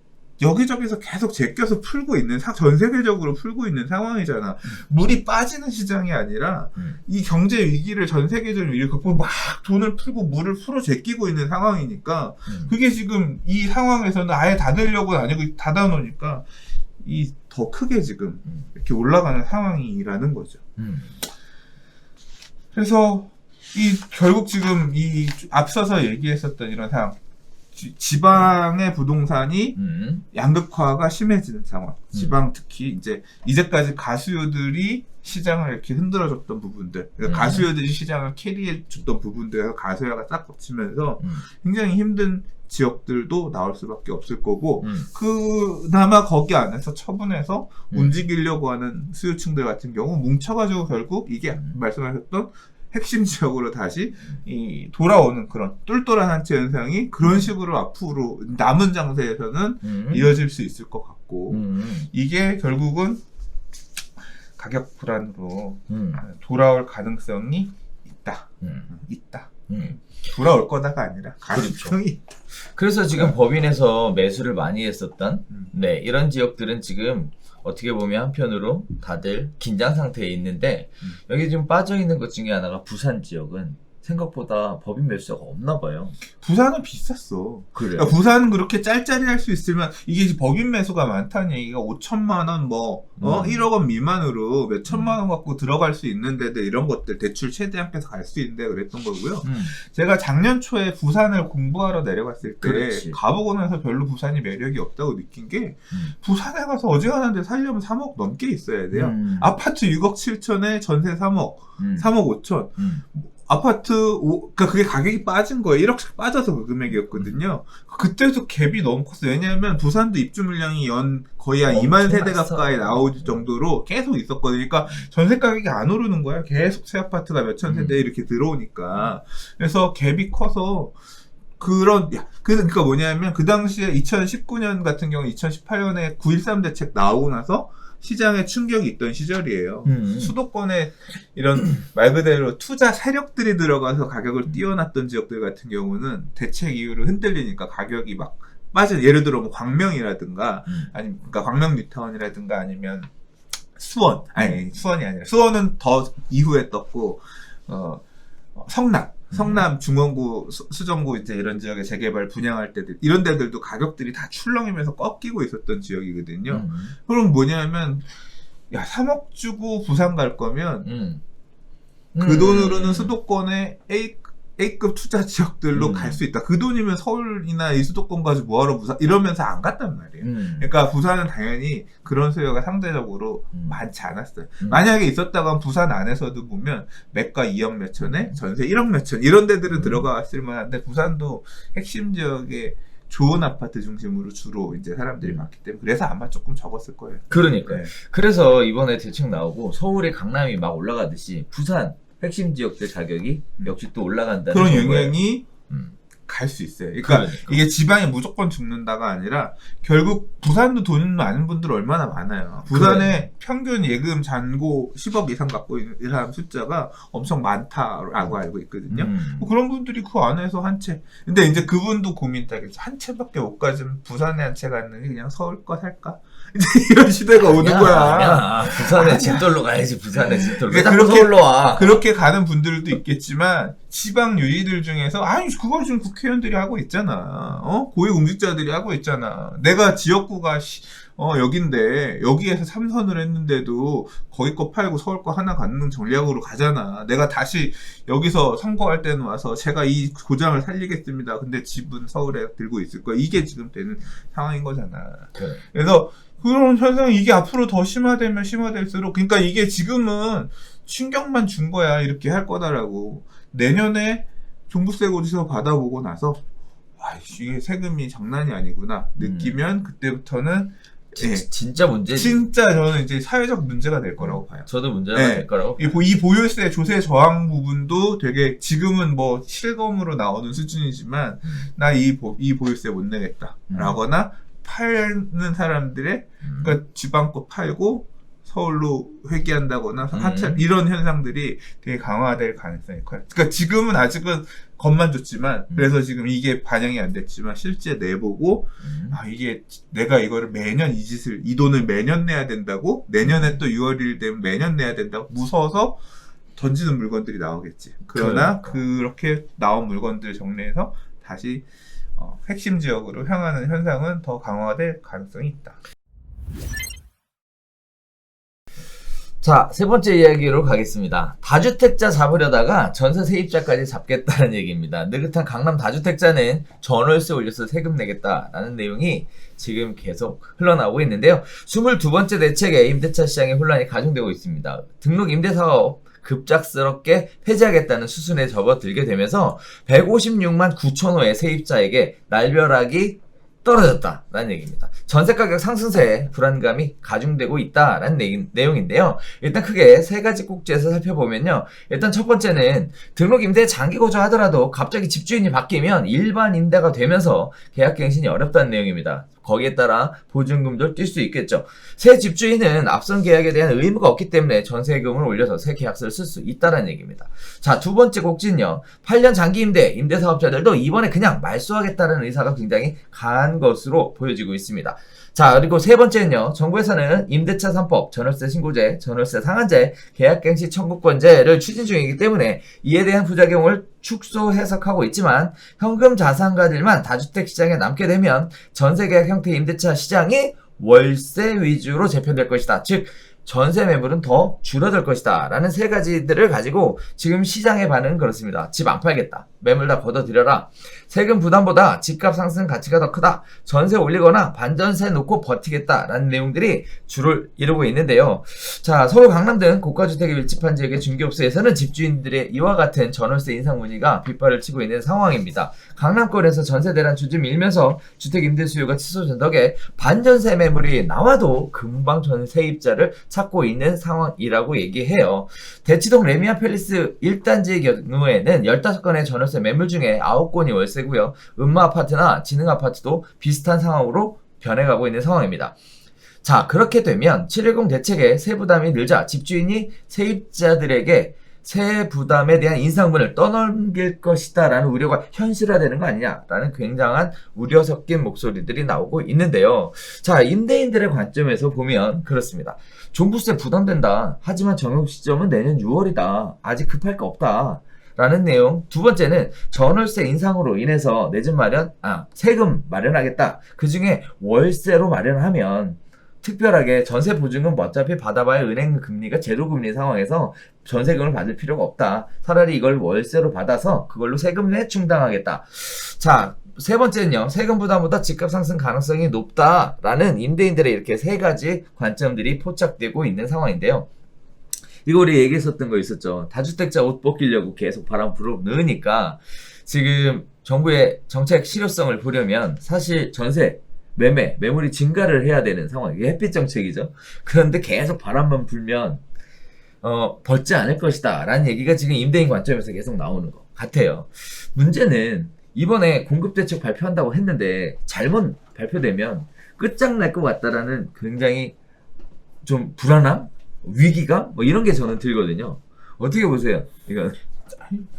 여기저기서 계속 제껴서 풀고 있는 전 세계적으로 풀고 있는 상황이잖아. 물이 빠지는 시장이 아니라 이 경제 위기를 전 세계적으로 겪고 막 돈을 풀고 물을 풀어 제끼고 있는 상황이니까 그게 지금 이 상황에서는 아예 닫으려고는 아니고 닫아놓으니까 이 더 크게 지금 이렇게 올라가는 상황이라는 거죠. 그래서 결국 지금 앞서서 얘기했었던 이런 상황, 지방의 부동산이 양극화가 심해지는 상황. 지방 특히 이제까지 가수요들이 시장을 이렇게 흔들어줬던 부분들, 그러니까 가수요들이 시장을 캐리해줬던 부분들에서 가수요가 딱 겹치면서 굉장히 힘든 지역들도 나올 수밖에 없을 거고, 그나마 거기 안에서 처분해서 움직이려고 하는 수요층들 같은 경우 뭉쳐가지고 결국 이게 말씀하셨던 핵심 지역으로 다시 돌아오는 그런 똘똘한 한채 현상이 그런 식으로 앞으로 남은 장세에서는 이어질 수 있을 것 같고, 이게 결국은 가격 불안으로 돌아올 가능성이 있다. 돌아올 거다가 아니라 가능성이 있다. 그래서 지금 법인에서 매수를 많이 했었던 이런 지역들은 지금 어떻게 보면 한편으로 다들 긴장 상태에 있는데, 여기 지금 빠져있는 것 중에 하나가 부산 지역은 생각보다 법인 매수자가 없나 봐요. 부산은 비쌌어. 그래요? 그러니까 부산은 그렇게 짤짤이 할 수 있으면, 이게 법인 매수가 많다는 얘기가 5천만 원 1억 원 미만으로 몇 천만 원 갖고 들어갈 수 있는 데들, 이런 것들 대출 최대한 빼서 갈 수 있는데 그랬던 거고요. 제가 작년 초에 부산을 공부하러 내려갔을 때 그렇지. 가보고 나서 별로 부산이 매력이 없다고 느낀 게, 부산에 가서 어지간한 데 살려면 3억 넘게 있어야 돼요. 아파트 6억 7천에 전세 3억, 3억 5천. 아파트, 그러니까 그게 가격이 빠진 거예요. 1억씩 빠져서 그 금액이었거든요. 그때도 갭이 너무 컸어요. 왜냐하면 부산도 입주 물량이 거의 한 2만 세대 가까이 나올 정도로 계속 있었거든요. 그러니까 전세 가격이 안 오르는 거야. 계속 새 아파트가 몇천 세대 이렇게 들어오니까. 그래서 갭이 커서 그러니까 뭐냐면 그 당시에 2019년 같은 경우 2018년에 9.13 대책 나오고 나서 시장에 충격이 있던 시절이에요. 수도권에 이런 말 그대로 투자 세력들이 들어가서 가격을 띄워놨던 지역들 같은 경우는 대책 이후로 흔들리니까 가격이 막 빠져. 예를 들어 뭐 광명이라든가 아니면 그러니까 광명 뉴타운이라든가 아니면 수원이 아니라 수원은 더 이후에 떴고 성남, 중원구, 수정구 이런 지역에 재개발 분양할 때들, 이런 데들도 가격들이 다 출렁이면서 꺾이고 있었던 지역이거든요. 그럼 뭐냐면, 3억 주고 부산 갈 거면, 그 돈으로는 수도권의 A급 투자 지역들로 갈 수 있다. 그 돈이면 서울이나 이 수도권 가지고 뭐하러 부산 이러면서 안 갔단 말이에요. 그러니까 부산은 당연히 그런 수요가 상대적으로 많지 않았어요. 만약에 있었다고 하면 부산 안에서도 보면 매가 2억 몇천에 전세 1억 몇천 이런 데들은 들어갔을 만한데 부산도 핵심 지역에 좋은 아파트 중심으로 주로 이제 사람들이 많기 때문에 그래서 아마 조금 적었을 거예요. 그러니까요. 네. 그래서 이번에 대책 나오고 서울이 강남이 막 올라가듯이 부산 핵심 지역들 가격이 역시 또 올라간다는 그런 거예요. 영향이 갈 수 있어요. 그러니까 이게 지방이 무조건 죽는다가 아니라 결국 부산도 돈 많은 분들 얼마나 많아요. 부산의 평균 예금 잔고 10억 이상 갖고 있는 사람 숫자가 엄청 많다라고 알고 있거든요. 뭐 그런 분들이 그 안에서 한 채. 근데 이제 그분도 고민하겠죠. 한 채밖에 못 가지면 부산에 한 채 갔느니 그냥 서울 거 살까? 이제 이런 시대가 오는 거야. 아니야. 부산에 집돌로 가야지. 부산에 집돌로. 왜 그러니까 자꾸 서울로 와? 그렇게 가는 분들도 있겠지만 지방 유지들 중에서 아니 그걸 지금 국회의원들이 하고 있잖아. 고위공직자들이 하고 있잖아. 내가 지역구가 여긴데 여기에서 3선을 했는데도 거기 거 팔고 서울 거 하나 갖는 전략으로 가잖아. 내가 다시 여기서 선거할 때는 와서 제가 이 고장을 살리겠습니다. 근데 집은 서울에 들고 있을 거야. 이게 지금 되는 상황인 거잖아. 그래서 그런 현상이 이게 앞으로 더 심화되면 심화될수록 그러니까 이게 지금은 충격만 준 거야. 이렇게 할 거다라고. 내년에 종부세 고지서 받아보고 나서 이게 세금이 장난이 아니구나 느끼면 그때부터는 진짜 문제지. 진짜 저는 이제 사회적 문제가 될 거라고 봐요. 저도 문제가 될 거라고. 이 보유세 조세 저항 부분도 되게 지금은 뭐 실검으로 나오는 수준이지만 나 이 보유세 못 내겠다라거나 파는 사람들의 그러니까 지방 거 팔고 서울로 회귀한다거나 하차 이런 현상들이 되게 강화될 가능성이 커요. 그러니까 지금은 아직은 겉만 줬지만 그래서 지금 이게 반영이 안 됐지만 실제 내보고 이게 내가 이거를 매년 이 돈을 매년 내야 된다고 내년에 또 6월 1일 되면 매년 내야 된다고 무서워서 던지는 물건들이 나오겠지. 그러나 그렇게 나온 물건들 정리해서 다시 핵심 지역으로 향하는 현상은 더 강화될 가능성이 있다. 자, 세 번째 이야기로 가겠습니다. 다주택자 잡으려다가 전세 세입자까지 잡겠다는 얘기입니다. 느긋한 강남 다주택자는 전월세 올려서 세금 내겠다라는 내용이 지금 계속 흘러나오고 있는데요. 22번째 대책에 임대차 시장에 혼란이 가중되고 있습니다. 등록 임대사업 급작스럽게 폐지하겠다는 수순에 접어들게 되면서 156만 9천호의 세입자에게 날벼락이 떨어졌다라는 얘기입니다. 전세가격 상승세에 불안감이 가중되고 있다라는 내용인데요. 일단 크게 세 가지 꼭지에서 살펴보면요. 일단 첫 번째는 등록 임대 장기 거주하더라도 갑자기 집주인이 바뀌면 일반 임대가 되면서 계약갱신이 어렵다는 내용입니다. 거기에 따라 보증금도 뛸 수 있겠죠. 새 집주인은 앞선 계약에 대한 의무가 없기 때문에 전세금을 올려서 새 계약서를 쓸 수 있다는 얘기입니다. 자, 두 번째 꼭지는요. 8년 장기 임대사업자들도 이번에 그냥 말소하겠다는 의사가 굉장히 강한 것으로 보여지고 있습니다. 자, 그리고 세 번째는요. 정부에서는 임대차 3법, 전월세 신고제, 전월세 상한제, 계약갱신 청구권제를 추진 중이기 때문에 이에 대한 부작용을 축소 해석하고 있지만 현금 자산가들만 다주택 시장에 남게 되면 전세계약 형태 임대차 시장이 월세 위주로 재편될 것이다. 즉 전세 매물은 더 줄어들 것이다 라는 세 가지들을 가지고 지금 시장의 반응은 그렇습니다. 집 안 팔겠다. 매물 다 걷어들여라. 세금 부담보다 집값 상승 가치가 더 크다. 전세 올리거나 반전세 놓고 버티겠다라는 내용들이 주를 이루고 있는데요. 자, 서울 강남 등 고가주택이 밀집한 지역의 중개업소에서는 집주인들의 이와 같은 전월세 인상 문의가 빗발을 치고 있는 상황입니다. 강남권에서 전세 대란 주춤 밀면서 주택 임대 수요가 치솟은 덕에 반전세 매물이 나와도 금방 전세입자를 찾고 있는 상황이라고 얘기해요. 대치동 레미안 팰리스 1단지의 경우에는 15건의 전월세 매물 중에 9건이 월세고요. 음마아파트나 지능아파트도 비슷한 상황으로 변해가고 있는 상황입니다. 자, 그렇게 되면 710 대책의 세부담이 늘자 집주인이 세입자들에게 세 부담에 대한 인상분을 떠넘길 것이다 라는 우려가 현실화되는 거 아니냐라는 굉장한 우려 섞인 목소리들이 나오고 있는데요. 자, 임대인들의 관점에서 보면 그렇습니다. 종부세 부담된다. 하지만 적용 시점은 내년 6월이다. 아직 급할 거 없다. 라는 내용. 두 번째는 전월세 인상으로 인해서 내 집 마련, 세금 마련하겠다. 그 중에 월세로 마련하면 특별하게 전세 보증금 뭐 어차피 받아봐야 은행 금리가 제로금리 상황에서 전세금을 받을 필요가 없다. 차라리 이걸 월세로 받아서 그걸로 세금을 충당하겠다. 자, 세 번째는요. 세금 부담보다 집값 상승 가능성이 높다라는 임대인들의 이렇게 세 가지 관점들이 포착되고 있는 상황인데요. 이거 우리 얘기했었던 거 있었죠. 다주택자 옷 벗기려고 계속 바람 불어넣으니까 지금 정부의 정책 실효성을 보려면 사실 전세, 매물이 증가를 해야 되는 상황. 이게 햇빛 정책이죠. 그런데 계속 바람만 불면 벗지 않을 것이다 라는 얘기가 지금 임대인 관점에서 계속 나오는 것 같아요. 문제는 이번에 공급대책 발표한다고 했는데 잘못 발표되면 끝장날 것 같다라는 굉장히 좀 불안함? 위기감? 뭐 이런 게 저는 들거든요. 어떻게 보세요? 이건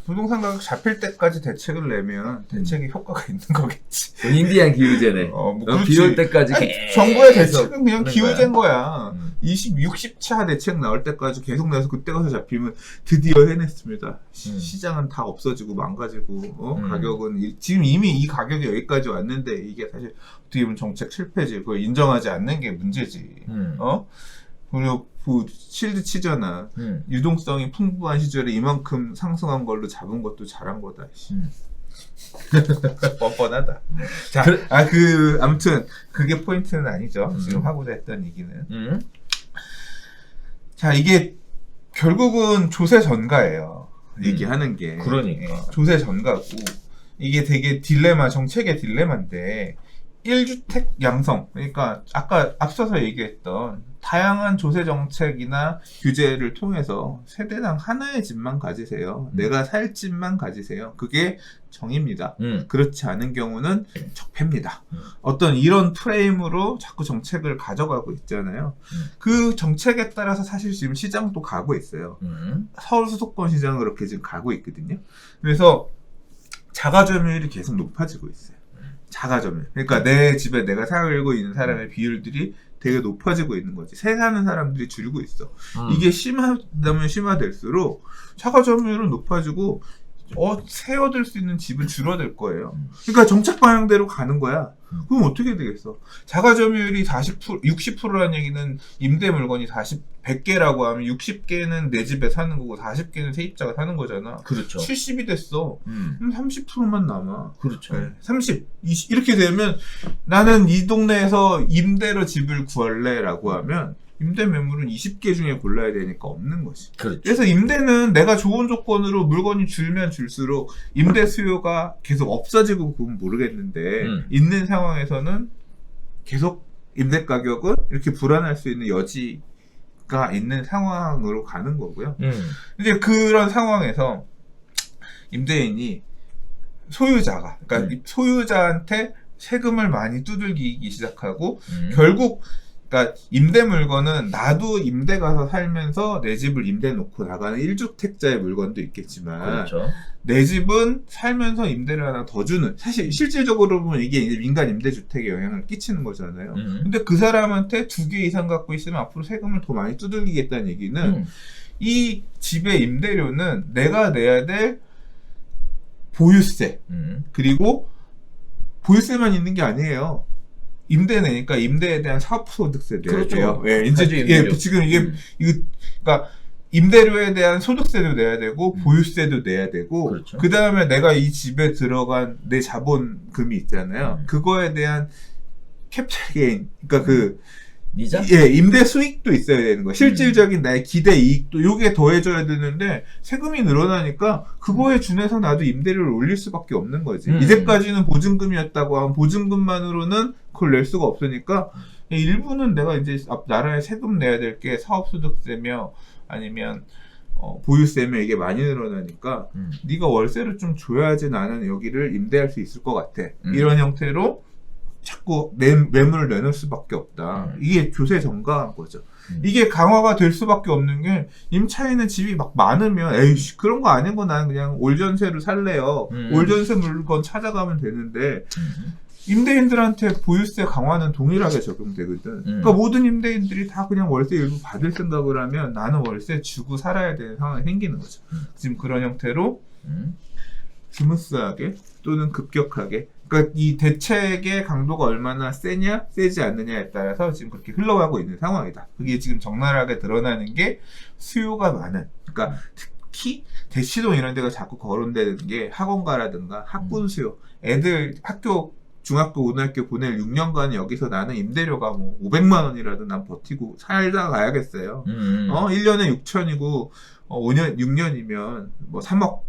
부동산 가격 잡힐 때까지 대책을 내면 대책이 효과가 있는 거겠지. 인디안 기후제네. 뭐 비 올 때까지 아니, 계속 정부의 대책은 그냥 하는 기후제인 거야. 60차 대책 나올 때까지 계속 내서 그때 가서 잡히면 드디어 해냈습니다. 시장은 다 없어지고 망가지고 가격은 지금 이미 이 가격이 여기까지 왔는데 이게 사실 어떻게 보면 정책 실패지. 그걸 인정하지 않는 게 문제지. 그리고 실드 치잖아. 유동성이 풍부한 시절에 이만큼 상승한 걸로 잡은 것도 잘한 거다. 뻔뻔하다. 자, 아무튼 그게 포인트는 아니죠. 지금 하고자 했던 얘기는. 자, 이게 결국은 조세 전가예요. 얘기하는 게. 그러니까. 조세 전가고 이게 되게 정책의 딜레마인데 1주택 양성, 그러니까 아까 앞서서 얘기했던 다양한 조세 정책이나 규제를 통해서 세대당 하나의 집만 가지세요. 내가 살 집만 가지세요. 그게 정입니다. 그렇지 않은 경우는 적폐입니다. 어떤 이런 프레임으로 자꾸 정책을 가져가고 있잖아요. 그 정책에 따라서 사실 지금 시장도 가고 있어요. 서울 수도권 시장은 그렇게 지금 가고 있거든요. 그래서 자가 점유율이 계속 높아지고 있어요. 자가점유. 그러니까 내 집에 내가 살고 있는 사람의 비율들이 되게 높아지고 있는 거지. 새 사는 사람들이 줄고 있어. 이게 심하다면 심화될수록 자가점유율은 높아지고 새 얻을 수 있는 집은 줄어들 거예요. 그러니까 정책 방향대로 가는 거야. 그럼 어떻게 되겠어? 자가점유율이 60%라는 얘기는 임대 물건이 100개라고 하면 60개는 내 집에 사는 거고 40개는 세입자가 사는 거잖아. 그렇죠. 70이 됐어. 그럼 30%만 남아. 그렇죠. 네, 30, 20 이렇게 되면 나는 이 동네에서 임대로 집을 구할래라고 하면 임대 매물은 20개 중에 골라야 되니까 없는 거지. 그렇죠. 그래서 임대는 내가 좋은 조건으로 물건이 줄면 줄수록 임대 수요가 계속 없어지고 그건 모르겠는데 있는 상황에서는 계속 임대 가격은 이렇게 불안할 수 있는 여지가 있는 상황으로 가는 거고요. 이제 그런 상황에서 임대인이 소유자가 그러니까 소유자한테 세금을 많이 두들기기 시작하고 결국 그러니까 임대 물건은 나도 임대 가서 살면서 내 집을 임대 놓고 나가는 1주택자의 물건도 있겠지만 그렇죠. 내 집은 살면서 임대를 하나 더 주는 사실 실질적으로 보면 이게 이제 민간 임대주택에 영향을 끼치는 거잖아요. 근데 그 사람한테 2개 이상 갖고 있으면 앞으로 세금을 더 많이 두들기겠다는 얘기는 이 집의 임대료는 내가 내야 될 보유세 그리고 보유세만 있는 게 아니에요. 임대 내니까 임대에 대한 사업소득세 내야 그렇죠. 돼요. 예, 이제 지금 이거 그러니까 임대료에 대한 소득세도 내야 되고 보유세도 내야 되고 그렇죠. 그 다음에 내가 이 집에 들어간 내 자본금이 있잖아요. 그거에 대한 캡처 게인, 그러니까 이자? 예, 임대 수익도 있어야 되는 거. 실질적인 나의 기대 이익도 요게 더해줘야 되는데 세금이 늘어나니까 그거에 준해서 나도 임대료를 올릴 수밖에 없는 거지. 이제까지는 보증금이었다고 하면 보증금만으로는 그걸 낼 수가 없으니까 일부는 내가 이제 나라에 세금 내야 될 게 사업소득세며 아니면 보유세며 이게 많이 늘어나니까 네가 월세를 좀 줘야지 나는 여기를 임대할 수 있을 것 같아. 이런 형태로 자꾸 매물을 내놓을 수밖에 없다. 이게 조세 전가한 거죠. 이게 강화가 될 수밖에 없는 게 임차인은 집이 막 많으면 에이씨 그런 거 아니고 나는 그냥 올전세로 살래요. 올전세 물건 찾아가면 되는데 임대인들한테 보유세 강화는 동일하게 적용되거든. 그러니까 모든 임대인들이 다 그냥 월세 일부 받을 생각을 하면 나는 월세 주고 살아야 되는 상황이 생기는 거죠. 지금 그런 형태로 스무스하게 또는 급격하게, 그러니까 이 대책의 강도가 얼마나 세냐 세지 않느냐에 따라서 지금 그렇게 흘러가고 있는 상황이다. 그게 지금 적나라하게 드러나는 게 수요가 많은, 그러니까 특히 대치동 이런 데가 자꾸 거론되는 게 학원가라든가 학군 수요, 애들 학교 중학교 고등학교 보낼 6년간 여기서 나는 임대료가 뭐 500만 원이라도 난 버티고 살다 가야겠어요. 1년에 6천이고 5년 6년이면 뭐 3억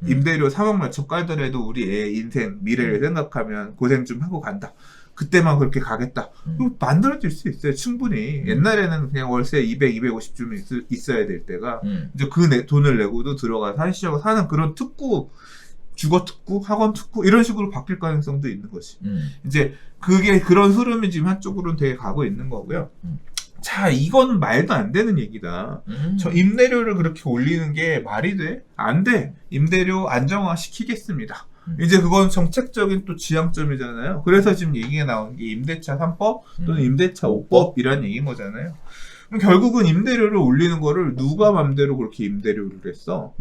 임대료 3억 몇천 깔더라도 우리 애 인생 미래를 생각하면 고생 좀 하고 간다. 그때만 그렇게 가겠다. 만들어질 수 있어요. 충분히. 옛날에는 그냥 월세 200, 250 좀 있어야 될 때가 이제 그 돈을 내고도 들어가서 한시적으로 사는 그런 특구, 주거 특구, 학원 특구 이런 식으로 바뀔 가능성도 있는 거지. 이제 그게 그런 흐름이 지금 한쪽으로는 되게 가고 있는 거고요. 자, 이건 말도 안 되는 얘기다. 저 임대료를 그렇게 올리는 게 말이 돼? 안 돼. 임대료 안정화 시키겠습니다. 이제 그건 정책적인 또 지향점이잖아요. 그래서 지금 얘기가 나온 게 임대차 3법 또는 임대차 5법이라는 얘기인 거잖아요. 그럼 결국은 임대료를 올리는 거를 누가 맘대로 그렇게 임대료를 했어?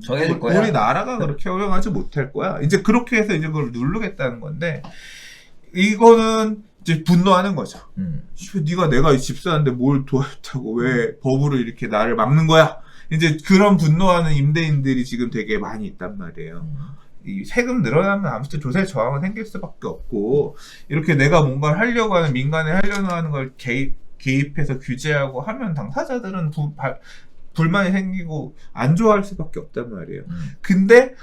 정해질 거야. 우리나라가 그렇게 허용하지 못할 거야. 이제 그렇게 해서 이제 그걸 누르겠다는 건데, 이거는 이제 분노하는 거죠. 네가 내가 집 사는데 뭘 도와줬다고 왜 법으로 이렇게 나를 막는 거야? 이제 그런 분노하는 임대인들이 지금 되게 많이 있단 말이에요. 이 세금 늘어나면 아무튼 조세 저항은 생길 수밖에 없고, 이렇게 내가 뭔가를 하려고 하는, 민간에 하려고 하는 걸 개입해서 규제하고 하면 당사자들은 불만이 생기고 안 좋아할 수밖에 없단 말이에요. 근데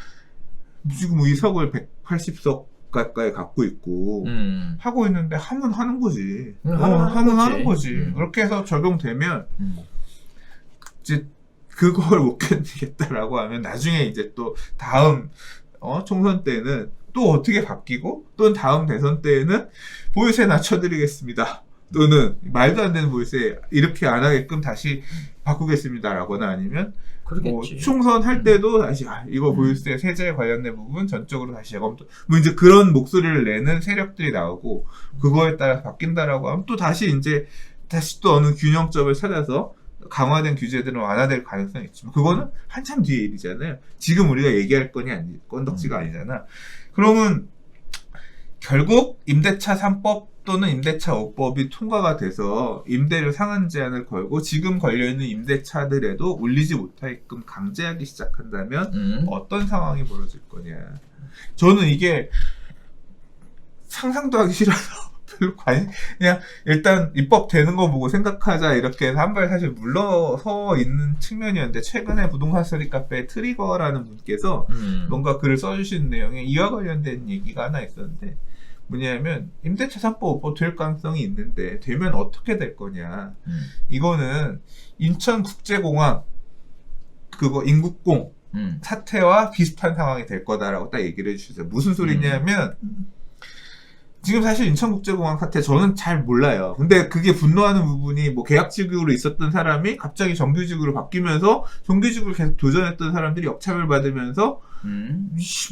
지금 의석을 180석 가까이 갖고 있고 하고 있는데 하면 하는 거지. 하면 하는 거지. 그렇게 해서 적용되면 이제 그걸 못 견디겠다라고 하면 나중에 이제 또 다음 총선 때는 또 어떻게 바뀌고, 또는 다음 대선 때에는 보유세 낮춰드리겠습니다. 또는 말도 안 되는 보유세 이렇게 안 하게끔 다시 바꾸겠습니다라거나, 아니면 뭐 총선 할 때도 다시 이거 보유세 세제 관련된 부분 전적으로 다시 재검토, 뭐 이제 그런 목소리를 내는 세력들이 나오고, 그거에 따라 바뀐다라고 하면 또 다시 또 어느 균형점을 찾아서 강화된 규제들은 완화될 가능성이 있지만, 그거는 한참 뒤의 일이잖아요. 지금 우리가 얘기할 건덕지가 아니잖아. 그러면 결국 임대차 3법 또는 임대차 5법이 통과가 돼서 임대료 상한 제한을 걸고 지금 걸려있는 임대차들에도 올리지 못하게끔 강제하기 시작한다면 어떤 상황이 벌어질 거냐. 저는 이게 상상도 하기 싫어서 별로 그냥 일단 입법되는 거 보고 생각하자 이렇게 해서 한 발 사실 물러서 있는 측면이었는데, 최근에 부동산 스터디 카페 트리거라는 분께서 뭔가 글을 써주신 내용에 이와 관련된 얘기가 하나 있었는데, 뭐냐면 임대차 3법 5법 될 가능성이 있는데 되면 어떻게 될 거냐. 이거는 인천국제공항 그거 인국공 사태와 비슷한 상황이 될 거다라고 딱 얘기를 해주셨어요. 무슨 소리냐면 지금 사실 인천국제공항 사태 저는 잘 몰라요. 근데 그게 분노하는 부분이 뭐 계약직으로 있었던 사람이 갑자기 정규직으로 바뀌면서 정규직으로 계속 도전했던 사람들이 역차별 받으면서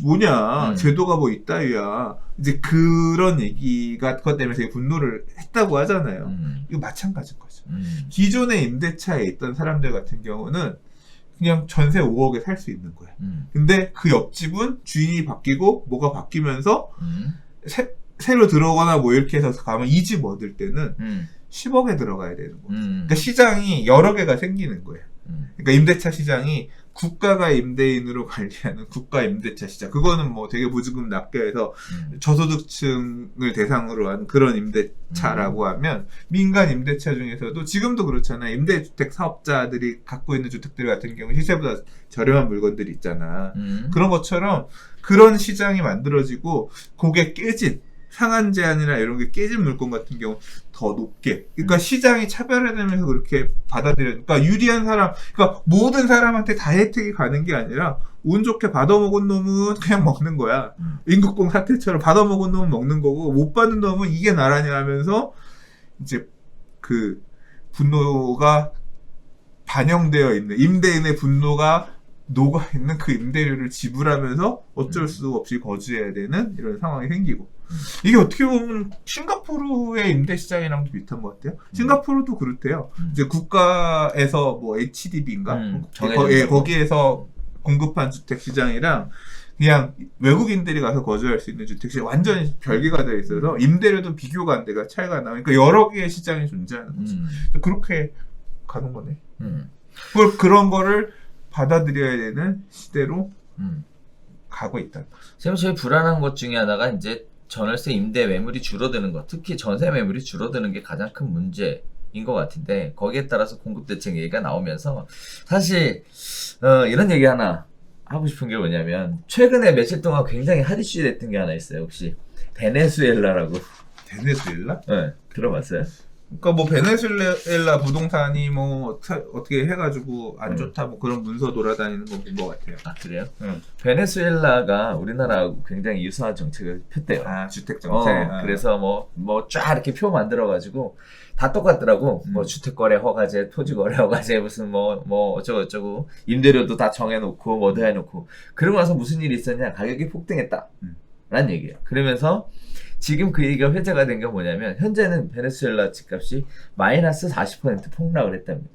뭐냐 제도가 뭐 이따위야, 이제 그런 얘기가 그것 때문에 되게 분노를 했다고 하잖아요. 이거 마찬가지인 거죠. 기존의 임대차에 있던 사람들 같은 경우는 그냥 전세 5억에 살 수 있는 거야. 근데 그 옆집은 주인이 바뀌고 뭐가 바뀌면서 새로 들어오거나 뭐 이렇게 해서 가면 이 집 얻을 때는 10억에 들어가야 되는 거예요. 그러니까 시장이 여러 개가 생기는 거예요. 그러니까 임대차 시장이 국가가 임대인으로 관리하는 국가 임대차 시장, 그거는 뭐 되게 보증금 낮게 해서 저소득층을 대상으로 한 그런 임대차라고 하면, 민간 임대차 중에서도 지금도 그렇잖아요. 임대주택 사업자들이 갖고 있는 주택들 같은 경우 시세보다 저렴한 물건들이 있잖아. 그런 것처럼 그런 시장이 만들어지고 그게 깨진 상한 제한이나 이런 게 깨진 물건 같은 경우 더 높게, 그러니까 시장이 차별화되면서 그렇게 받아들여니까 유리한 사람, 그러니까 모든 사람한테 다 혜택이 가는 게 아니라 운 좋게 받아먹은 놈은 그냥 먹는 거야. 인국공 사태처럼 받아먹은 놈은 먹는 거고, 못 받는 놈은 이게 나라냐 하면서 이제 그 분노가 반영되어 있는, 임대인의 분노가 녹아있는 그 임대료를 지불하면서 어쩔 수 없이 거주해야 되는 이런 상황이 생기고, 이게 어떻게 보면 싱가포르의 임대시장이랑도 비슷한 것 같아요. 싱가포르도 그렇대요. 이제 국가에서 뭐 HDB인가? 거기에서 공급한 주택 시장이랑 그냥 외국인들이 가서 거주할 수 있는 주택시 완전히 별개가 되어 있어서 임대료도 비교가 안 돼가 차이가 나. 그러니까 여러 개의 시장이 존재하는 거죠. 그렇게 가는 거네. 그런 거를 받아들여야 되는 시대로 가고 있다. 지금 제일 불안한 것 중에 하나가 이제 전월세 임대 매물이 줄어드는 것, 특히 전세 매물이 줄어드는 게 가장 큰 문제인 것 같은데 거기에 따라서 공급 대책 얘기가 나오면서 사실 이런 얘기 하나 하고 싶은 게 뭐냐면 최근에 며칠 동안 굉장히 핫 이슈 됐던 게 하나 있어요. 혹시 베네수엘라라고 베네수엘라? 네, 들어봤어요? 그러니까 뭐 베네수엘라 부동산이 뭐 어떻게 해가지고 안 좋다 뭐 그런 문서 돌아다니는 거 본 것 같아요. 아 그래요? 베네수엘라가 우리나라하고 굉장히 유사한 정책을 폈대요. 아 주택 정책. 그래서 뭐 쫙 이렇게 표 만들어가지고 다 똑같더라고. 뭐 주택거래 허가제, 토지거래 허가제 무슨 뭐 어쩌고 임대료도 다 정해놓고 뭐도 해놓고 그러고 나서 무슨 일이 있었냐? 가격이 폭등했다. 라는 얘기예요. 그러면서 지금 그 얘기가 회자가 된 게 뭐냐면 현재는 베네수엘라 집값이 마이너스 40% 폭락을 했답니다.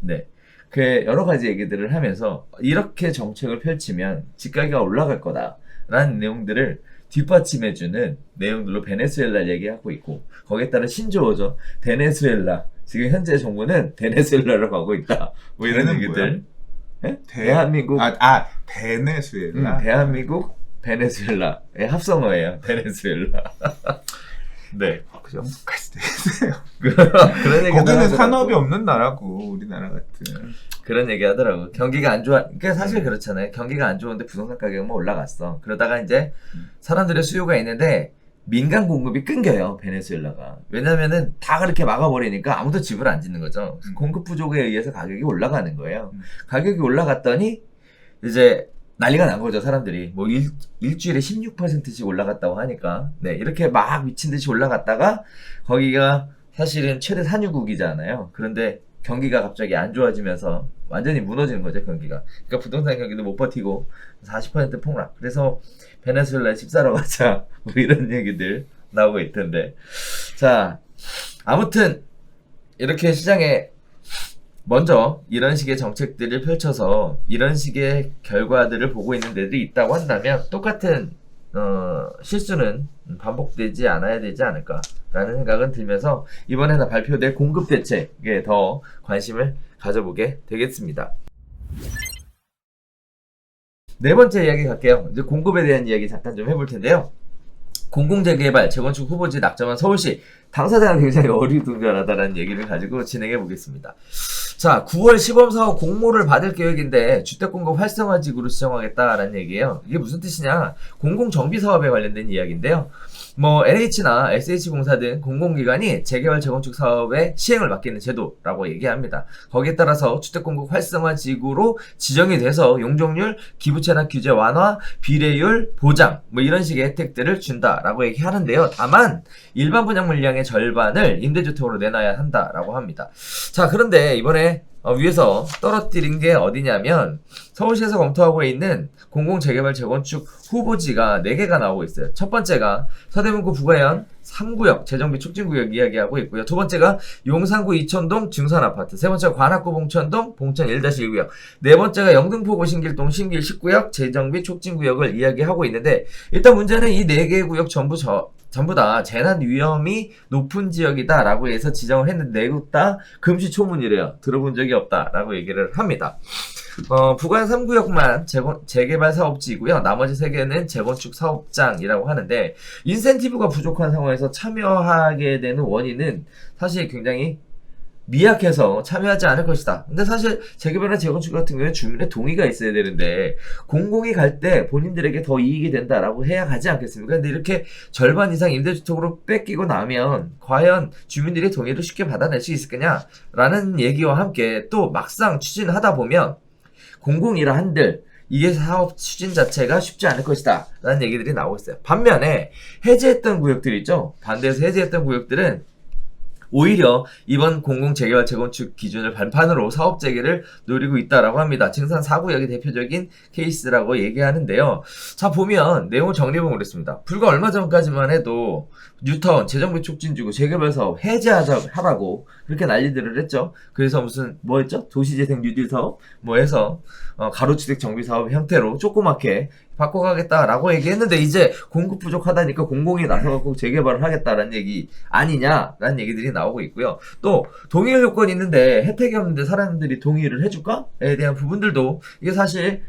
네. 그 여러 가지 얘기들을 하면서 이렇게 정책을 펼치면 집가격이 올라갈 거다라는 내용들을 뒷받침해주는 내용들로 베네수엘라 얘기하고 있고 거기에 따른 신조어죠. 베네수엘라. 지금 현재 정부는 베네수엘라로 가고 있다. 뭐 이런 얘기들. 네? 대한민국. 베네수엘라. 대한민국 베네수엘라의 합성어예요. 베네수엘라. 네. 그 정도까지 되겠어요. 그런 얘기 거기는 산업이 없는 나라고 우리나라 같은. 그런 얘기 하더라고. 경기가 안 좋아. 그러니까 사실 그렇잖아요. 경기가 안 좋은데 부동산 가격은 올라갔어. 그러다가 이제 사람들의 수요가 있는데 민간 공급이 끊겨요. 베네수엘라가. 왜냐면은 다 그렇게 막아버리니까 아무도 집을 안 짓는 거죠. 공급 부족에 의해서 가격이 올라가는 거예요. 가격이 올라갔더니 이제 난리가 난 거죠, 사람들이. 뭐, 일주일에 16%씩 올라갔다고 하니까. 네, 이렇게 막 미친 듯이 올라갔다가, 거기가 사실은 최대 산유국이잖아요. 그런데 경기가 갑자기 안 좋아지면서 완전히 무너지는 거죠, 경기가. 그러니까 부동산 경기도 못 버티고, 40% 폭락. 그래서 베네수엘라에 집 사러 가자. 뭐 이런 얘기들 나오고 있던데. 자, 아무튼, 이렇게 시장에 먼저 이런 식의 정책들을 펼쳐서 이런 식의 결과들을 보고 있는 데들이 있다고 한다면 똑같은 실수는 반복되지 않아야 되지 않을까라는 생각은 들면서 이번에는 발표될 공급 대책에 더 관심을 가져보게 되겠습니다. 네 번째 이야기 갈게요. 이제 공급에 대한 이야기 잠깐 좀 해볼 텐데요. 공공재개발, 재건축 후보지 낙점한 서울시 당사자가 굉장히 어리둥절하다라는 얘기를 가지고 진행해 보겠습니다. 자, 9월 시범사업 공모를 받을 계획인데 주택공급 활성화지구로 지정하겠다라는 얘기예요. 이게 무슨 뜻이냐? 공공정비사업에 관련된 이야기인데요. 뭐 LH나 SH공사 등 공공기관이 재개발 재건축 사업의 시행을 맡기는 제도라고 얘기합니다. 거기에 따라서 주택공급 활성화지구로 지정이 돼서 용적률, 기부채납 규제 완화, 비례율 보장 뭐 이런 식의 혜택들을 준다라고 얘기하는데요. 다만 일반 분양 물량의 절반을 임대주택으로 내놔야 한다라고 합니다. 자, 그런데 이번에 위에서 떨어뜨린 게 어디냐면 서울시에서 검토하고 있는 공공재개발 재건축 후보지가 4개가 나오고 있어요. 첫 번째가 서대문구 부가현 3구역 재정비 촉진구역 이야기하고 있고요. 두 번째가 용산구 이천동 증선아파트, 세 번째가 관악구 봉천동 봉천 1-1구역, 네 번째가 영등포구 신길동 신길 10구역 재정비 촉진구역을 이야기하고 있는데 일단 문제는 이 4개의 구역 전부 다 재난 위험이 높은 지역이다 라고 해서 지정을 했는데 내국 다 금시초문이래요. 들어본 적이 없다 라고 얘기를 합니다. 부가현 3구역만 재개발 사업지이고요. 나머지 3개는 재건축 사업장이라고 하는데 인센티브가 부족한 상황에서 참여하게 되는 원인은 사실 굉장히 미약해서 참여하지 않을 것이다. 근데 사실 재개발이나 재건축 같은 경우에 주민의 동의가 있어야 되는데 공공이 갈 때 본인들에게 더 이익이 된다라고 해야 가지 않겠습니까? 근데 이렇게 절반 이상 임대주택으로 뺏기고 나면 과연 주민들의 동의를 쉽게 받아낼 수 있을 거냐라는 얘기와 함께 또 막상 추진하다 보면 공공이라 한들 이게 사업 추진 자체가 쉽지 않을 것이다 라는 얘기들이 나오고 있어요. 반면에 해제했던 구역들 있죠? 반대해서 해제했던 구역들은 오히려 이번 공공재개발 재건축 기준을 발판으로 사업 재개를 노리고 있다라고 합니다. 증산 4구역이 대표적인 케이스라고 얘기하는데요. 자, 보면 내용을 정리해보면 그렇습니다. 불과 얼마 전까지만 해도 뉴타운 재정비 촉진주고 재개발 사업 해제하라고 그렇게 난리들을 했죠. 그래서 무슨 뭐 했죠? 도시재생 뉴딜 사업 뭐 해서 가로주택 정비 사업 형태로 조그맣게 바꿔가겠다라고 얘기했는데 이제 공급 부족하다니까 공공이 나서갖고 재개발을 하겠다라는 얘기 아니냐라는 얘기들이 나오고 있고요. 또 동의할 요건이 있는데 혜택이 없는데 사람들이 동의를 해줄까?에 대한 부분들도 이게 사실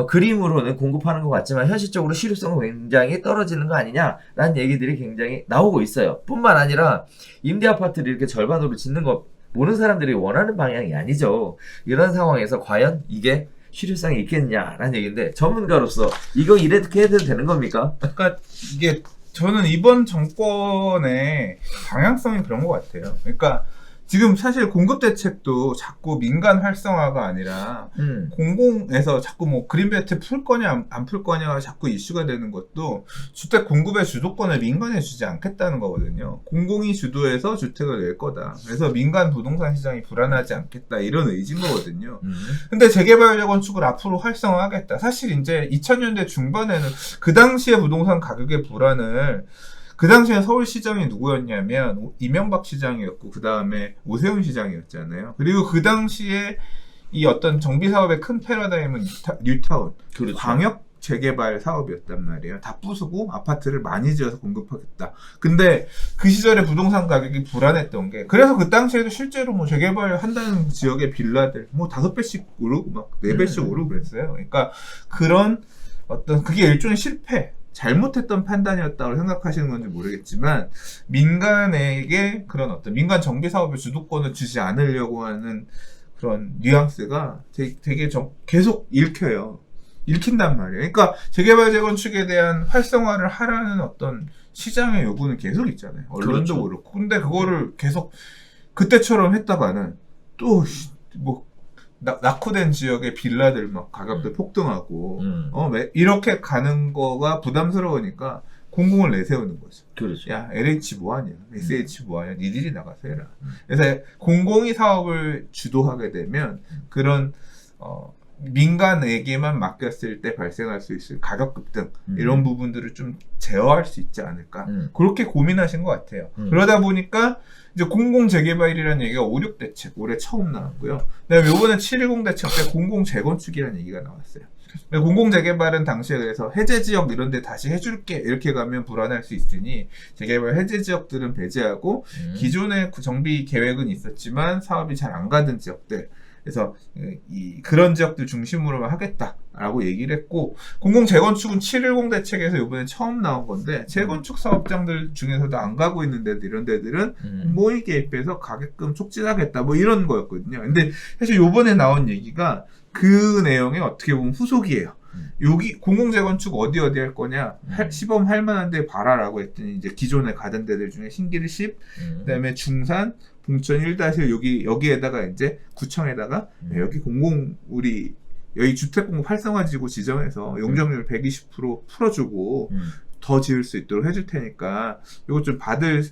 그림으로는 공급하는 것 같지만 현실적으로 실효성은 굉장히 떨어지는 거 아니냐라는 얘기들이 굉장히 나오고 있어요. 뿐만 아니라 임대 아파트를 이렇게 절반으로 짓는 거 모르는 사람들이 원하는 방향이 아니죠. 이런 상황에서 과연 이게 실효성이 있겠냐라는 얘기인데 전문가로서 이거 이렇게 해도 되는 겁니까? 그러니까 이게 저는 이번 정권의 방향성이 그런 것 같아요. 그러니까 지금 사실 공급 대책도 자꾸 민간 활성화가 아니라 공공에서 자꾸 뭐 그린벨트 풀 거냐 안 풀 거냐가 자꾸 이슈가 되는 것도 주택 공급의 주도권을 민간에 주지 않겠다는 거거든요. 공공이 주도해서 주택을 낼 거다. 그래서 민간 부동산 시장이 불안하지 않겠다 이런 의지인 거거든요. 근데 재개발 재건축을 앞으로 활성화하겠다. 사실 이제 2000년대 중반에는 그 당시의 부동산 가격의 불안을 그 당시에 서울시장이 누구였냐면 이명박 시장이었고 그 다음에 오세훈 시장이었잖아요. 그리고 그 당시에 이 어떤 정비사업의 큰 패러다임은 뉴타운, 그렇죠. 광역 재개발 사업이었단 말이에요. 다 부수고 아파트를 많이 지어서 공급하겠다. 근데 그 시절에 부동산 가격이 불안했던 게 그래서 그 당시에도 실제로 뭐 재개발 한다는 지역의 빌라들 뭐 5배씩 오르고 막 4배씩 오르고 그랬어요. 그러니까 그런 어떤 그게 일종의 실패 잘못했던 판단이었다고 생각하시는 건지 모르겠지만 민간에게 그런 어떤 민간 정비 사업의 주도권을 주지 않으려고 하는 그런 뉘앙스가 되게 계속 읽힌단 말이에요. 그러니까 재개발 재건축에 대한 활성화를 하라는 어떤 시장의 요구는 계속 있잖아요. 언론도 그렇죠. 그렇고. 근데 그거를 계속 그때처럼 했다가는 또 뭐 낙후된 지역의 빌라들 막 가격도 폭등하고 이렇게 가는 거가 부담스러우니까 공공을 내세우는 거죠. 그렇죠. 야 LH 뭐하냐, SH 뭐하냐, 니들이 나가서 해라. 그래서 공공이 사업을 주도하게 되면 그런 민간에게만 맡겼을 때 발생할 수 있을 가격 급등 이런 부분들을 좀 제어할 수 있지 않을까 그렇게 고민하신 것 같아요. 그러다 보니까 이제 공공재개발이라는 얘기가 5.6 대책 올해 처음 나왔고요. 그다음에 이번에 7.10 대책 때 공공재건축이라는 얘기가 나왔어요. 공공재개발은 당시에 그래서 해제지역 이런 데 다시 해줄게 이렇게 가면 불안할 수 있으니 재개발 해제지역들은 배제하고 기존의 정비 계획은 있었지만 사업이 잘 안 가던 지역들 그래서 그런 지역들 중심으로 하겠다라고 얘기를 했고 공공재건축은 7.10 대책에서 이번에 처음 나온 건데 재건축 사업장들 중에서도 안 가고 있는 데들 이런 데들은 공공이 개입해서 가게끔 촉진하겠다 뭐 이런 거였거든요. 근데 사실 이번에 나온 얘기가 그 내용의 어떻게 보면 후속이에요. 여기 공공재건축 어디 할 거냐 시범 할 만한 데 봐라라고 했더니 이제 기존에 가던 데들 중에 신길 10 그다음에 중산 봉천 1-1 여기에다가 이제 구청에다가 여기 우리 여기 주택공급 활성화지구 지정해서 용적률 120% 풀어주고 더 지을 수 있도록 해줄 테니까 이거 좀 받을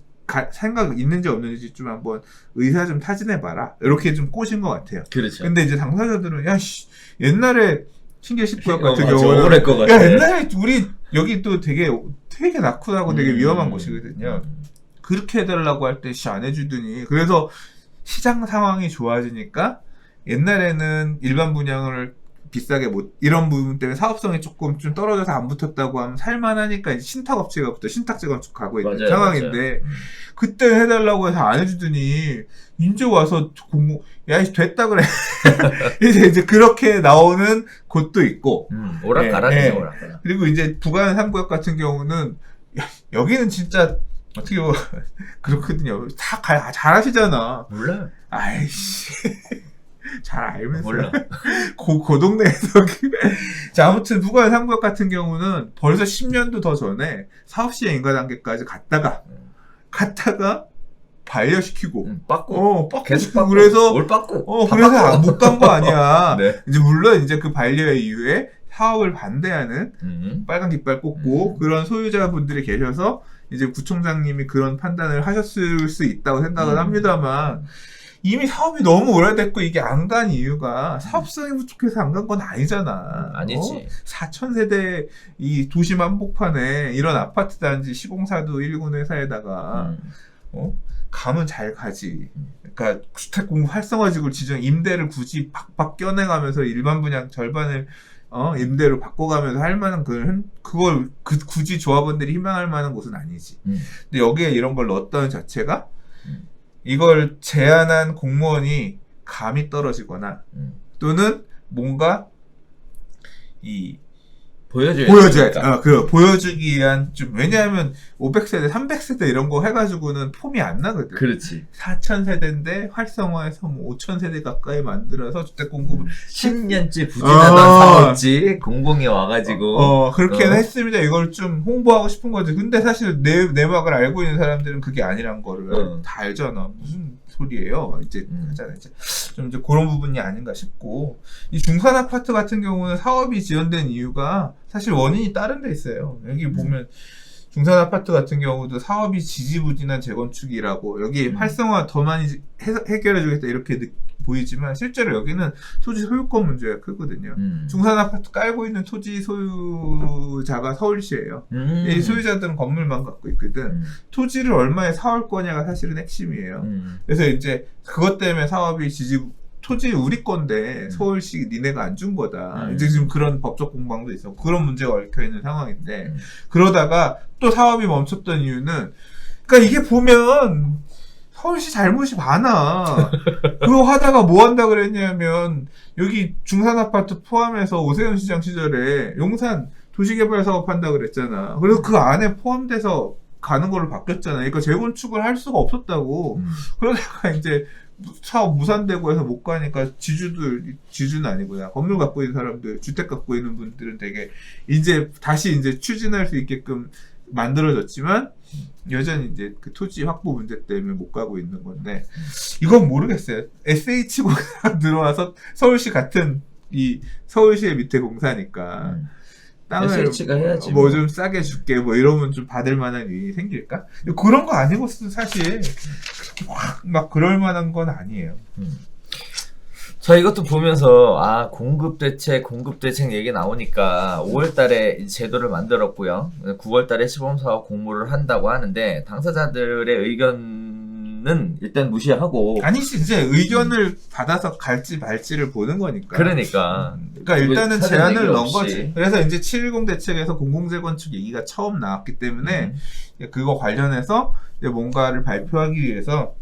생각 있는지 없는지 좀 한번 의사 좀 타진해봐라 이렇게 좀 꼬신 것 같아요. 그렇죠. 근데 이제 당사자들은 옛날에 신길 10구역 같은 맞아, 경우는 억울할 것 같아. 옛날에 우리 여기 또 되게 낙후하고 되게 위험한 곳이거든요. 그렇게 해달라고 할 때 안 해주더니 그래서 시장 상황이 좋아지니까 옛날에는 일반 분양을 비싸게 이런 부분 때문에 사업성이 조금 좀 떨어져서 안 붙었다고 하면 살만하니까 이제 신탁업체가 신탁 재건축 가고 있는 맞아요, 상황인데 그때 해달라고 해서 안 해주더니 이제 와서 야 됐다 그래 이제 그렇게 나오는 곳도 있고 오락가락이죠. 오락가락. 그리고 이제 부관 3구역 같은 경우는 여기는 진짜 어떻게 보면 그렇거든요. 다 잘하시잖아. 몰라. 아이씨. 잘 알면서. 몰라. 그 동네에서. 자, 아무튼 부관 3구역 같은 경우는 벌써 10년도 더 전에 사업시행 인가 단계까지 갔다가 반려시키고. 빠꾸. 계속 빠꾸. 그래서. 뭘 빠꾸. 그래서 못 간 거 아니야. 네. 이제 물론 이제 그 반려의 이후에 사업을 반대하는 빨간 깃발 꽂고 그런 소유자분들이 계셔서 이제 구청장님이 그런 판단을 하셨을 수 있다고 생각을 합니다만 이미 사업이 너무 오래됐고 이게 안 간 이유가 사업성이 부족해서 안 간 건 아니잖아. 아니지. 4,000세대 이 도심 한복판에 이런 아파트 단지 시공사도 1군 회사에다가 가면 잘 가지. 그러니까 주택 공급 활성화지구를 지정 임대를 굳이 박박 껴내가면서 일반 분양 절반을 임대로 바꿔가면서 할 만한 그걸 굳이 조합원들이 희망할 만한 곳은 아니지. 근데 여기에 이런 걸 넣었다는 자체가 이걸 제안한 공무원이 감이 떨어지거나 또는 뭔가 보여주기 위한 왜냐하면 500세대, 300세대 이런 거 해가지고는 폼이 안 나거든. 그렇지. 4,000세대인데 활성화해서 뭐 5,000세대 가까이 만들어서 주택 공급을 10년째 부진하던 사업지 공공이 와가지고 그렇게 했습니다. 이걸 좀 홍보하고 싶은 거지. 근데 사실 내막을 알고 있는 사람들은 그게 아니란 거를 다 알잖아. 무슨 소리예요? 이제 하잖아. 좀 이제 그런 부분이 아닌가 싶고, 이 중산 아파트 같은 경우는 사업이 지연된 이유가 사실 원인이 다른 데 있어요. 여기 보면 중산 아파트 같은 경우도 사업이 지지부진한 재건축이라고 여기 활성화 더 많이 해결해주겠다 이렇게 보이지만 실제로 여기는 토지 소유권 문제가 크거든요. 중산 아파트 깔고 있는 토지 소유자가 서울시예요. 이 소유자들은 건물만 갖고 있거든. 토지를 얼마에 사올 거냐가 사실은 핵심이에요. 그래서 이제 그것 때문에 사업이 토지 우리 건데 서울시 니네가 안 준 거다. 이제 지금 그런 법적 공방도 있어. 그런 문제가 얽혀 있는 상황인데 그러다가 또 사업이 멈췄던 이유는 그러니까 이게 보면 서울시 잘못이 많아. 그거 하다가 뭐 한다 그랬냐면 여기 중산 아파트 포함해서 오세훈 시장 시절에 용산 도시개발 사업 한다 그랬잖아. 그래서 그 안에 포함돼서 가는 걸로 바뀌었잖아. 그러니까 재건축을 할 수가 없었다고. 그러다가 이제 사업 무산되고 해서 못 가니까 지주는 아니고요. 건물 갖고 있는 사람들, 주택 갖고 있는 분들은 되게 이제 다시 이제 추진할 수 있게끔 만들어졌지만 여전히 이제 그 토지 확보 문제 때문에 못 가고 있는 건데 이건 모르겠어요. SH 공사가 들어와서 서울시 같은 이 서울시의 밑에 공사니까 땅을 SH가 해야지 뭐 좀 싸게 줄게 뭐 이러면 좀 받을 만한 일이 생길까? 그런 거 아니고 사실 막 그럴 만한 건 아니에요. 자, 이것도 보면서 공급 대책 얘기 나오니까 5월 달에 제도를 만들었고요. 9월 달에 시범 사업 공모를 한다고 하는데 당사자들의 의견은 일단 무시하고 아니지 이제 의견을 받아서 갈지 말지를 보는 거니까. 그러니까 일단은 제안을 넣은 거지. 그래서 이제 710 대책에서 공공재건축 얘기가 처음 나왔기 때문에 그거 관련해서 이제 뭔가를 발표하기 위해서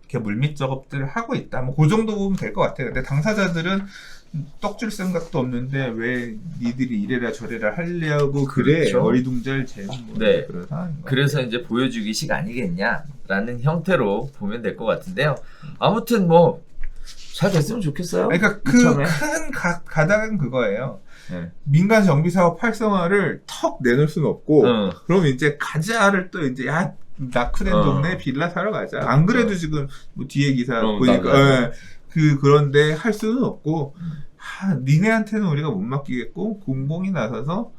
이렇게 물밑 작업들을 하고 있다. 뭐 그 정도 보면 될 것 같아요. 근데 당사자들은 떡줄 생각도 없는데 왜 니들이 이래라 저래라 하려고 그래. 그렇죠. 어리둥절 재는 뭐 네. 그런 상황인 것 그래서 이제 보여주기식 아니겠냐라는 형태로 보면 될 것 같은데요. 아무튼 뭐 잘 됐으면 좋겠어요. 그러니까 그 큰 가닥은 그거예요. 네. 민간 정비 사업 활성화를 턱 내놓을 수는 없고 그럼 이제 가자를 또 이제 낙후된 동네 빌라 사러 가자. 안 그래도 지금 뭐 뒤에 기사 보니까 그런데 할 수는 없고 니네한테는 우리가 못 맡기겠고 공공이 나서서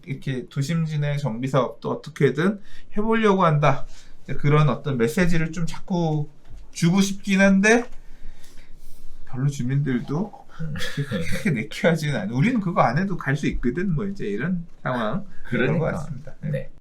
이렇게 도심진의 정비 사업도 어떻게든 해보려고 한다. 그런 어떤 메시지를 좀 자꾸 주고 싶긴 한데 별로 주민들도 그렇게 내키하지는 않아. 우리는 그거 안 해도 갈 수 있거든. 뭐 이제 이런 상황 그런 것 같습니다. 네.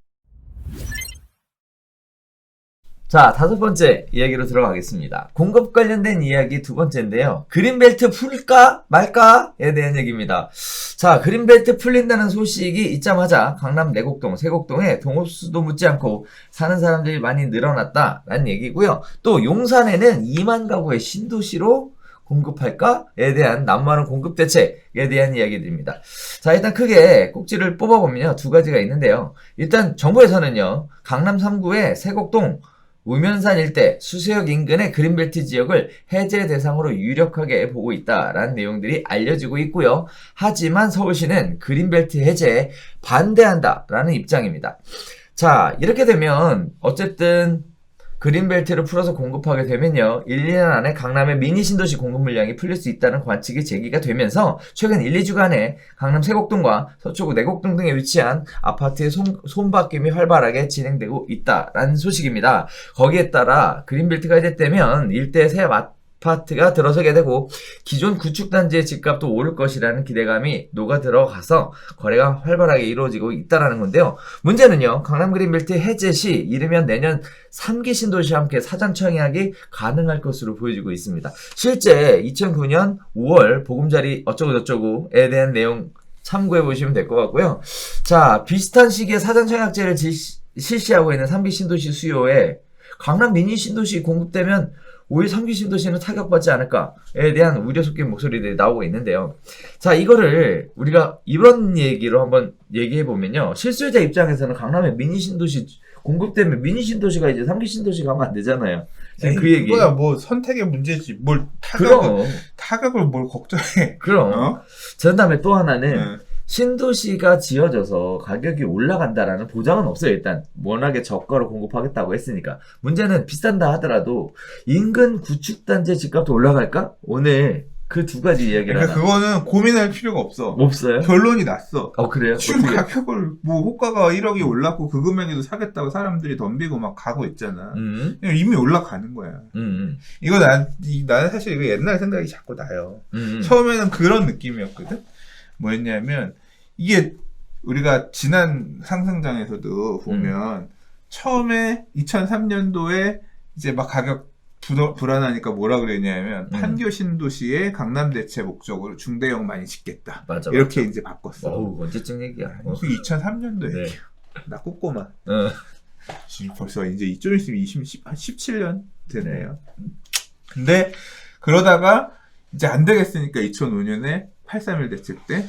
자, 5번째 이야기로 들어가겠습니다. 공급 관련된 이야기 2번째인데요. 그린벨트 풀까 말까에 대한 얘기입니다. 자, 그린벨트 풀린다는 소식이 있자마자 강남 내곡동, 세곡동에 동업수도 묻지 않고 사는 사람들이 많이 늘어났다라는 얘기고요. 또 용산에는 2만 가구의 신도시로 공급할까에 대한 남만한 공급 대책에 대한 이야기들입니다. 자, 일단 크게 꼭지를 뽑아보면요. 2가지가 있는데요. 일단 정부에서는요. 강남 3구의 세곡동, 우면산 일대, 수서역 인근의 그린벨트 지역을 해제 대상으로 유력하게 보고 있다라는 내용들이 알려지고 있고요. 하지만 서울시는 그린벨트 해제에 반대한다라는 입장입니다. 자, 이렇게 되면 어쨌든 그린벨트를 풀어서 공급하게 되면요, 1, 2년 안에 강남의 미니 신도시 공급 물량이 풀릴 수 있다는 관측이 제기가 되면서 최근 1, 2주간에 강남 세곡동과 서초구 내곡동 등에 위치한 아파트의 손바뀜이 활발하게 진행되고 있다라는 소식입니다. 거기에 따라 그린벨트가 이제 되면 일대에 새 아파트가 들어서게 되고 기존 구축단지의 집값도 오를 것이라는 기대감이 녹아 들어가서 거래가 활발하게 이루어지고 있다는 건데요. 문제는요, 강남 그린벨트 해제 시 이르면 내년 3기 신도시와 함께 사전 청약이 가능할 것으로 보여지고 있습니다. 실제 2009년 5월 보금자리 어쩌고저쩌고에 대한 내용 참고해 보시면 될 것 같고요. 자, 비슷한 시기에 사전 청약제를 실시하고 있는 3기 신도시 수요에 강남 미니 신도시 공급되면 오히려 3기 신도시는 타격받지 않을까에 대한 우려 섞인 목소리들이 나오고 있는데요. 자, 이거를 우리가 이런 얘기로 한번 얘기해보면요. 실수요자 입장에서는 강남의 미니 신도시 공급되면 미니 신도시가 이제 3기 신도시 가면 안 되잖아요. 그 얘기. 그거야 뭐 선택의 문제지. 뭘 그럼. 타격을 뭘 걱정해. 그럼. 그 다음에 또 하나는 네. 신도시가 지어져서 가격이 올라간다라는 보장은 없어요. 일단 워낙에 저가로 공급하겠다고 했으니까. 문제는 비싼다 하더라도 인근 구축단지 집값도 올라갈까? 오늘 그 두 가지 이야기를 그러니까 그거는 고민할 필요가 없어. 없어요? 결론이 났어. 그래요? 지금 어떻게? 가격을 뭐 호가가 1억이 올랐고 그 금액에도 사겠다고 사람들이 덤비고 막 가고 있잖아. 그냥 이미 올라가는 거야. 이거 나는 사실 이거 옛날 생각이 자꾸 나요. 처음에는 그런 느낌이었거든. 뭐였냐면 이게 우리가 지난 상승장에서도 보면 처음에 2003년도에 이제 막 가격 불안하니까 뭐라 그랬냐면 판교 신도시의 강남 대체 목적으로 중대형 많이 짓겠다. 맞아, 이렇게 맞아. 이제 바꿨어. 언제쯤 얘기야? 그 2003년도 네. 얘기야. 나 꼬꼬마. 지금 벌써 이제 이쯤 있으면 17년 되네요. 근데 그러다가 이제 안 되겠으니까 2005년에 8.3.1 대책 때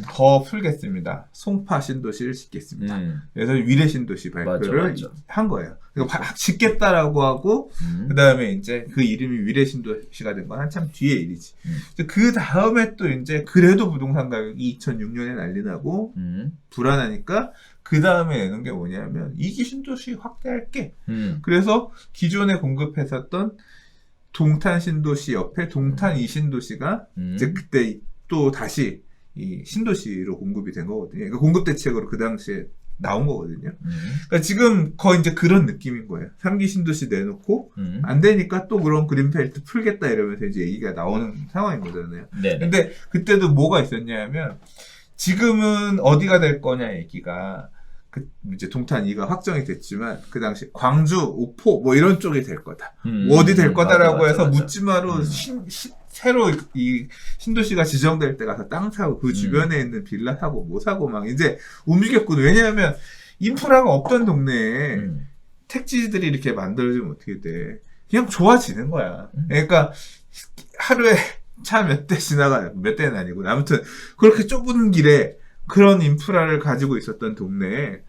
더 풀겠습니다. 송파 신도시를 짓겠습니다. 그래서 위례 신도시 발표를 맞아. 한 거예요. 그러니까 짓겠다라고 하고 그 다음에 이제 그 이름이 위례 신도시가 된 건 한참 뒤의 일이지. 그 다음에 또 이제 그래도 부동산 가격이 2006년에 난리 나고 불안하니까 그 다음에 내는 게 뭐냐면 2기 신도시 확대할게. 그래서 기존에 공급했었던 동탄 신도시 옆에 동탄 2신도시가 이제 그때 또 다시 이 신도시로 공급이 된 거거든요. 그러니까 공급 대책으로 그 당시에 나온 거거든요. 그러니까 지금 거의 이제 그런 느낌인 거예요. 3기 신도시 내놓고 안 되니까 또 그런 그린벨트 풀겠다 이러면서 이제 얘기가 나오는 상황인 거잖아요. 네. 근데 그때도 뭐가 있었냐면 지금은 어디가 될 거냐 얘기가 이제 동탄 2가 확정이 됐지만 그 당시 광주, 오포 뭐 이런 쪽이 될 거다. 어디 될 거다라고 해서 묻지마로 새로 이 신도시가 지정될 때 가서 땅 사고 그 주변에 있는 빌라 사고 뭐 사고 막 이제 움직였거든. 왜냐하면 인프라가 없던 동네에 택지들이 이렇게 만들어지면 어떻게 돼? 그냥 좋아지는 거야. 그러니까 하루에 차 몇 대 지나가요. 몇 대는 아니고 아무튼 그렇게 좁은 길에 그런 인프라를 가지고 있었던 동네에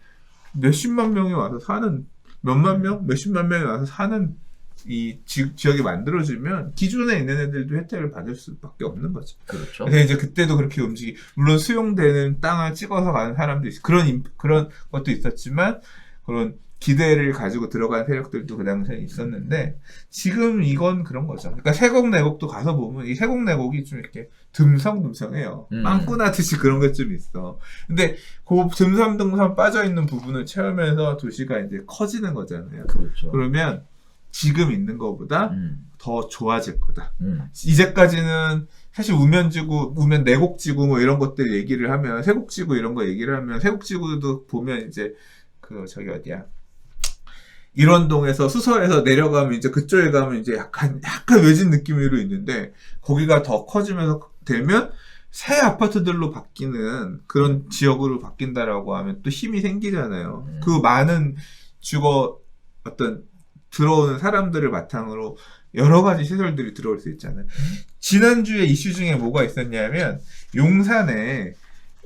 몇십만 명이 와서 사는 몇만 명? 몇십만 명이 와서 사는 이 지역이 만들어지면 기존에 있는 애들도 혜택을 받을 수밖에 없는 거죠. 그렇죠. 그래서 이제 그때도 그렇게 물론 수용되는 땅을 찍어서 가는 사람도 있어. 그런 것도 있었지만 그런 기대를 가지고 들어간 세력들도 그 당시에 있었는데 지금 이건 그런 거죠. 그러니까 세곡 내곡도 가서 보면 이 세곡 내곡이 좀 이렇게 듬성듬성해요. 빵꾸 나듯이 그런 게 좀 있어. 근데 그 듬성듬성 빠져 있는 부분을 채우면서 도시가 이제 커지는 거잖아요. 그렇죠. 그러면 지금 있는 것보다 더 좋아질 거다. 이제까지는 사실 우면지구, 우면 내곡지구 뭐 이런 것들 얘기를 하면 세곡지구 이런 거 얘기를 하면 세곡지구도 보면 이제 그 저기 어디야? 일원동에서 수서에서 내려가면 이제 그쪽에 가면 이제 약간 외진 느낌으로 있는데 거기가 더 커지면서 되면 새 아파트들로 바뀌는 그런 지역으로 바뀐다라고 하면 또 힘이 생기잖아요. 그 많은 어떤 들어오는 사람들을 바탕으로 여러 가지 시설들이 들어올 수 있잖아요. 지난주에 이슈 중에 뭐가 있었냐면 용산에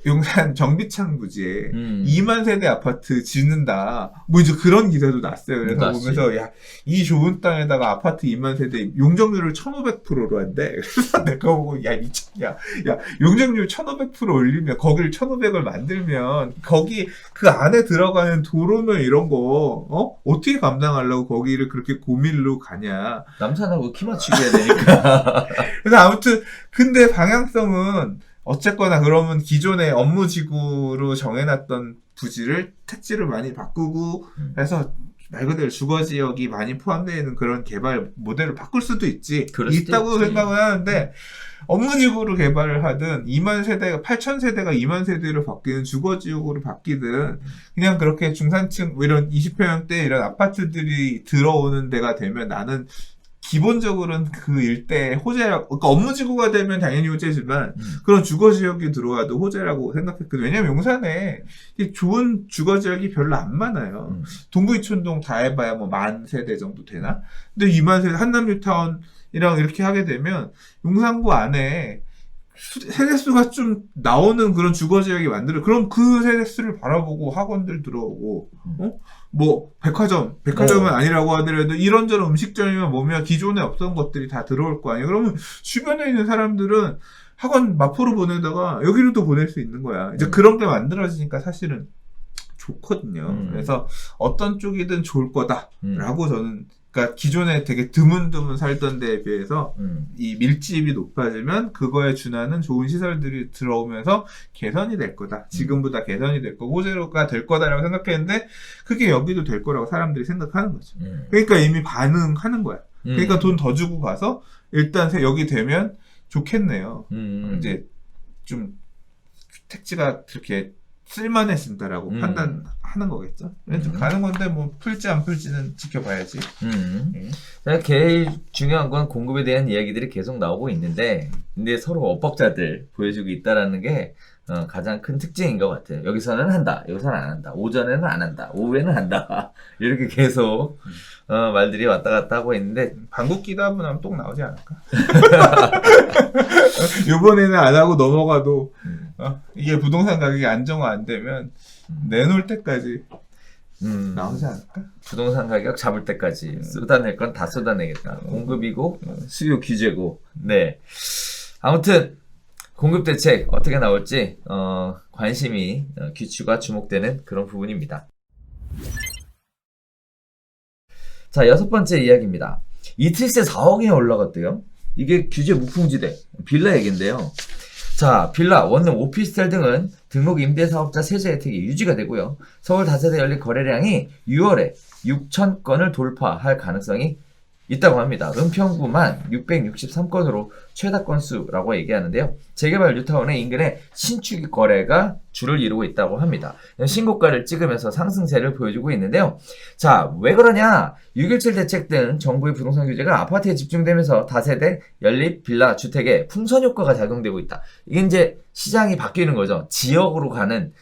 용산 정비창 부지에 2만 세대 아파트 짓는다. 뭐 이제 그런 기사도 났어요. 그래서 났지. 보면서 야, 이 좋은 땅에다가 아파트 2만 세대 용적률을 1,500%로 한대. 그래서 내가 보고 야 미쳤냐. 야 용적률 1,500% 올리면 거기를 1,500을 만들면 거기 그 안에 들어가는 도로면 이런 거 어떻게 감당하려고 거기를 그렇게 고밀로 가냐. 남산하고 키 맞추기 해야 되니까. 그래서 아무튼 근데 방향성은 어쨌거나 그러면 기존의 업무지구로 정해놨던 부지를 택지를 많이 바꾸고 해서 말 그대로 주거지역이 많이 포함되어 있는 그런 개발 모델을 바꿀 수도 있지. 그럴 수도 있다고 있지. 생각을 하는데 업무지구로 개발을 하든 2만 세대가 8천 세대가 2만 세대로 바뀌는 주거지역으로 바뀌든 그냥 그렇게 중산층 이런 20평형대 이런 아파트들이 들어오는 데가 되면 나는 기본적으로는 그 일대의 호재라고, 그러니까 업무지구가 되면 당연히 호재지만, 그런 주거지역이 들어와도 호재라고 생각했거든요. 왜냐면 용산에 좋은 주거지역이 별로 안 많아요. 동부이촌동 다 해봐야 뭐 10,000세대 정도 되나? 근데 2만 세대, 한남뉴타운이랑 이렇게 하게 되면, 용산구 안에 세대수가 좀 나오는 그런 주거지역이 그럼 그 세대수를 바라보고 학원들 들어오고, 뭐 백화점은 아니라고 하더라도 이런저런 음식점이면 뭐면 기존에 없던 것들이 다 들어올 거 아니에요. 그러면 주변에 있는 사람들은 학원 마포로 보내다가 여기로 또 보낼 수 있는 거야. 이제 그런 게 만들어지니까 사실은 좋거든요. 그래서 어떤 쪽이든 좋을 거다라고 저는, 그러니까 기존에 되게 드문드문 살던 데에 비해서 이 밀집이 높아지면 그거에 준하는 좋은 시설들이 들어오면서 개선이 될 거다. 지금보다 개선이 될 거고 호재가 될 거다라고 생각했는데 그게 여기도 될 거라고 사람들이 생각하는 거죠. 그러니까 이미 반응하는 거야. 그러니까 돈 더 주고 가서 일단 여기 되면 좋겠네요. 이제 좀 택지가 그렇게 쓸만해진다라고 판단하는 거겠죠. 좀 가는 건데 뭐 풀지 안 풀지는 지켜봐야지. 제일 중요한 건 공급에 대한 이야기들이 계속 나오고 있는데, 근데 서로 엇박자들 보여주고 있다라는 게 가장 큰 특징인 것 같아요. 여기서는 한다, 여기서는 안 한다, 오전에는 안 한다, 오후에는 한다, 이렇게 계속 말들이 왔다 갔다 하고 있는데, 방귀 끼다 보면 똥 나오지 않을까? 이번에는 안 하고 넘어가도 이게 부동산 가격이 안정화 안 되면 내놓을 때까지 나오지 않을까? 부동산 가격 잡을 때까지 쏟아낼 건 다 쏟아내겠다. 공급이고 수요 규제고. 네. 아무튼 공급 대책 어떻게 나올지 관심이 귀추가 주목되는 그런 부분입니다. 자, 6번째 이야기입니다. 이틀새 4억이 올라갔대요. 이게 규제 무풍지대 빌라 얘긴데요. 자, 빌라, 원룸, 오피스텔 등은 등록 임대사업자 세제 혜택이 유지가 되고요. 서울 다세대 연립 거래량이 6월에 6,000건을 돌파할 가능성이 있다고 합니다. 은평구만 663건으로 최다 건수라고 얘기하는데요. 재개발 뉴타운의 인근에 신축 거래가 주를 이루고 있다고 합니다. 신고가를 찍으면서 상승세를 보여주고 있는데요. 자, 왜 그러냐? 6.17 대책 등 정부의 부동산 규제가 아파트에 집중되면서 다세대 연립 빌라 주택에 풍선 효과가 작용되고 있다. 이게 이제 시장이 바뀌는 거죠. 지역으로 가는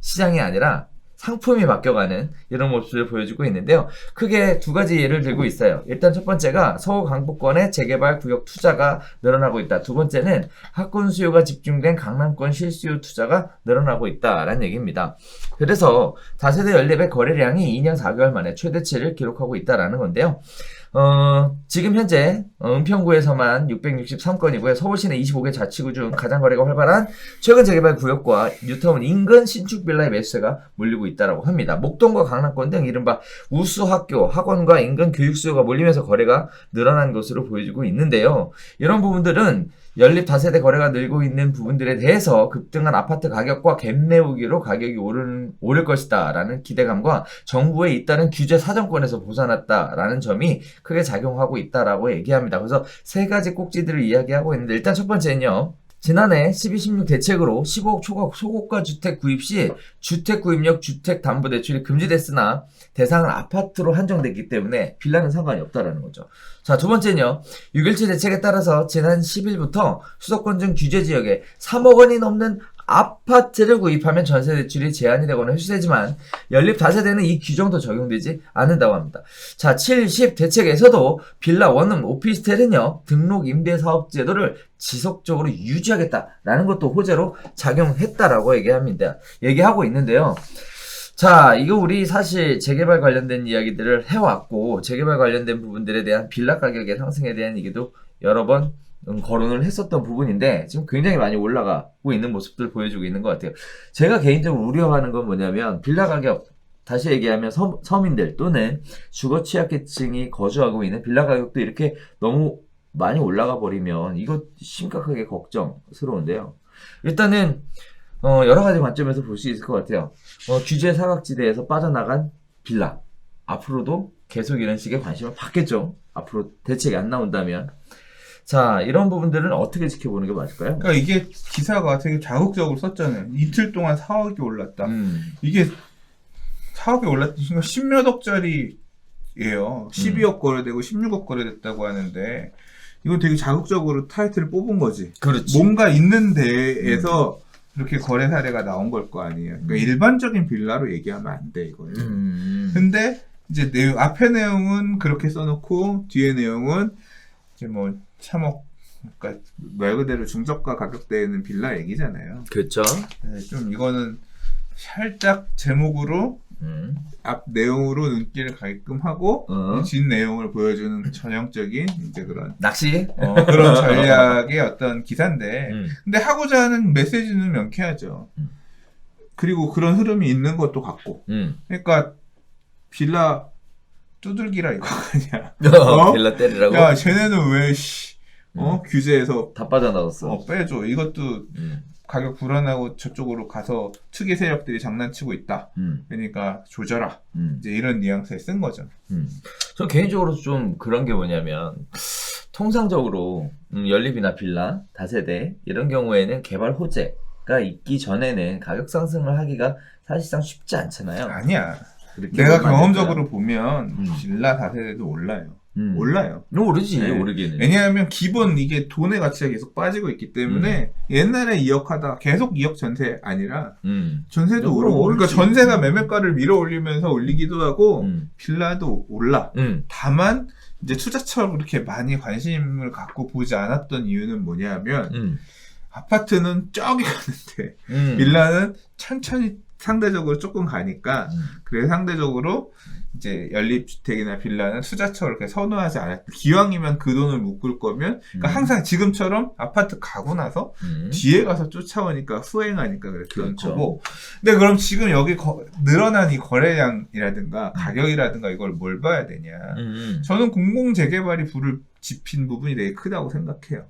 시장이 아니라 상품이 바뀌어가는 이런 모습을 보여주고 있는데요. 크게 두 가지 예를 들고 있어요. 일단 첫 번째가 서울 강북권의 재개발 구역 투자가 늘어나고 있다. 두 번째는 학군 수요가 집중된 강남권 실수요 투자가 늘어나고 있다라는 얘기입니다. 그래서 다세대 연립의 거래량이 2년 4개월 만에 최대치를 기록하고 있다라는 건데요. 지금 현재 은평구에서만 663건이고요. 서울시내 25개 자치구 중 가장 거래가 활발한 최근 재개발 구역과 뉴타운 인근 신축 빌라의 매수세가 몰리고 있다고 합니다. 목동과 강남권 등 이른바 우수학교, 학원과 인근 교육 수요가 몰리면서 거래가 늘어난 것으로 보여지고 있는데요. 이런 부분들은 연립 다세대 거래가 늘고 있는 부분들에 대해서 급등한 아파트 가격과 갭 메우기로 가격이 오를 것이다 라는 기대감과 정부의 잇따른 규제 사정권에서 벗어났다라는 점이 크게 작용하고 있다라고 얘기합니다. 그래서 세 가지 꼭지들을 이야기하고 있는데, 일단 첫 번째는요. 지난해 12.16 대책으로 15억 초과 소고가 주택 구입 시 주택 구입력 주택담보대출이 금지됐으나 대상은 아파트로 한정됐기 때문에 빌라는 상관이 없다라는 거죠. 자, 두 번째는요. 6.17 대책에 따라서 지난 10일부터 수도권 등 규제 지역에 3억 원이 넘는 아파트를 구입하면 전세 대출이 제한이 되거나 휴세지만 연립 다세대는 이 규정도 적용되지 않는다고 합니다. 자, 70 대책에서도 빌라, 원룸, 오피스텔은요 등록 임대사업 제도를 지속적으로 유지하겠다라는 것도 호재로 작용했다라고 얘기하고 있는데요. 자, 이거 우리 사실 재개발 관련된 이야기들을 해왔고, 재개발 관련된 부분들에 대한 빌라 가격의 상승에 대한 얘기도 여러 번 거론을 했었던 부분인데, 지금 굉장히 많이 올라가고 있는 모습들 보여주고 있는 것 같아요. 제가 개인적으로 우려하는 건 뭐냐면, 빌라 가격, 다시 얘기하면 서민들 또는 주거 취약계층이 거주하고 있는 빌라 가격도 이렇게 너무 많이 올라가 버리면, 이거 심각하게 걱정스러운데요. 일단은, 여러 가지 관점에서 볼 수 있을 것 같아요. 규제 사각지대에서 빠져나간 빌라. 앞으로도 계속 이런 식의 관심을 받겠죠. 앞으로 대책이 안 나온다면. 자, 이런 부분들은 어떻게 지켜보는 게 맞을까요? 그러니까 이게 기사가 되게 자극적으로 썼잖아요. 이틀 동안 4억이 올랐다. 이게 4억이 올랐던 순간 10몇 억짜리예요. 12억 거래되고 16억 거래됐다고 하는데 이건 되게 자극적으로 타이틀을 뽑은 거지. 그렇지. 뭔가 있는 데에서 이렇게 거래 사례가 나온 걸 거 아니에요. 그러니까 일반적인 빌라로 얘기하면 안 돼, 이거는. 근데 이제 앞에 내용은 그렇게 써놓고 뒤에 내용은 이제 뭐 3억, 그러니까 말 그대로 중저가 가격대에 있는 빌라 얘기잖아요. 그렇죠. 네, 좀 이거는 살짝 제목으로 앞 내용으로 눈길을 가게끔 하고 뒷 내용을 보여주는 전형적인 이제 그런 낚시? 그런 전략의 어떤 기사인데 근데 하고자 하는 메시지는 명쾌하죠. 그리고 그런 흐름이 있는 것도 같고 그러니까 빌라 두들기라 이거 아니야. 빌라 때리라고? 야 쟤네는 왜 규제에서 다 빠져나왔어. 빼줘. 이것도 가격 불안하고 저쪽으로 가서 특이 세력들이 장난치고 있다. 그러니까 조져라. 이제 이런 뉘앙스에 쓴 거죠. 저 개인적으로 좀 그런 게 뭐냐면 통상적으로 연립이나 빌라, 다세대 이런 경우에는 개발 호재가 있기 전에는 가격 상승을 하기가 사실상 쉽지 않잖아요. 아니야. 내가 경험적으로 보면 빌라 다세대도 올라요. 올라요. 오르지, 네. 오르기는. 왜냐하면 기본 이게 돈의 가치가 계속 빠지고 있기 때문에 옛날에 2억 하다 계속 2억 전세 아니라 전세도 오르고 그러니까 전세가 매매가를 밀어 올리면서 올리기도 하고 빌라도 올라. 다만 이제 투자처럼 그렇게 많이 관심을 갖고 보지 않았던 이유는 뭐냐면 아파트는 저기 가는데 빌라는 천천히 상대적으로 조금 가니까 그래서 상대적으로 이제 연립주택이나 빌라는 투자처를 이렇게 선호하지 않았다. 기왕이면 그 돈을 묶을 거면 그러니까 항상 지금처럼 아파트 가고 나서 뒤에 가서 쫓아오니까 후행하니까 그런 그렇죠. 거고. 근데 그럼 지금 여기 늘어난 이 거래량이라든가 가격이라든가 이걸 뭘 봐야 되냐. 저는 공공재개발이 불을 지핀 부분이 되게 크다고 생각해요.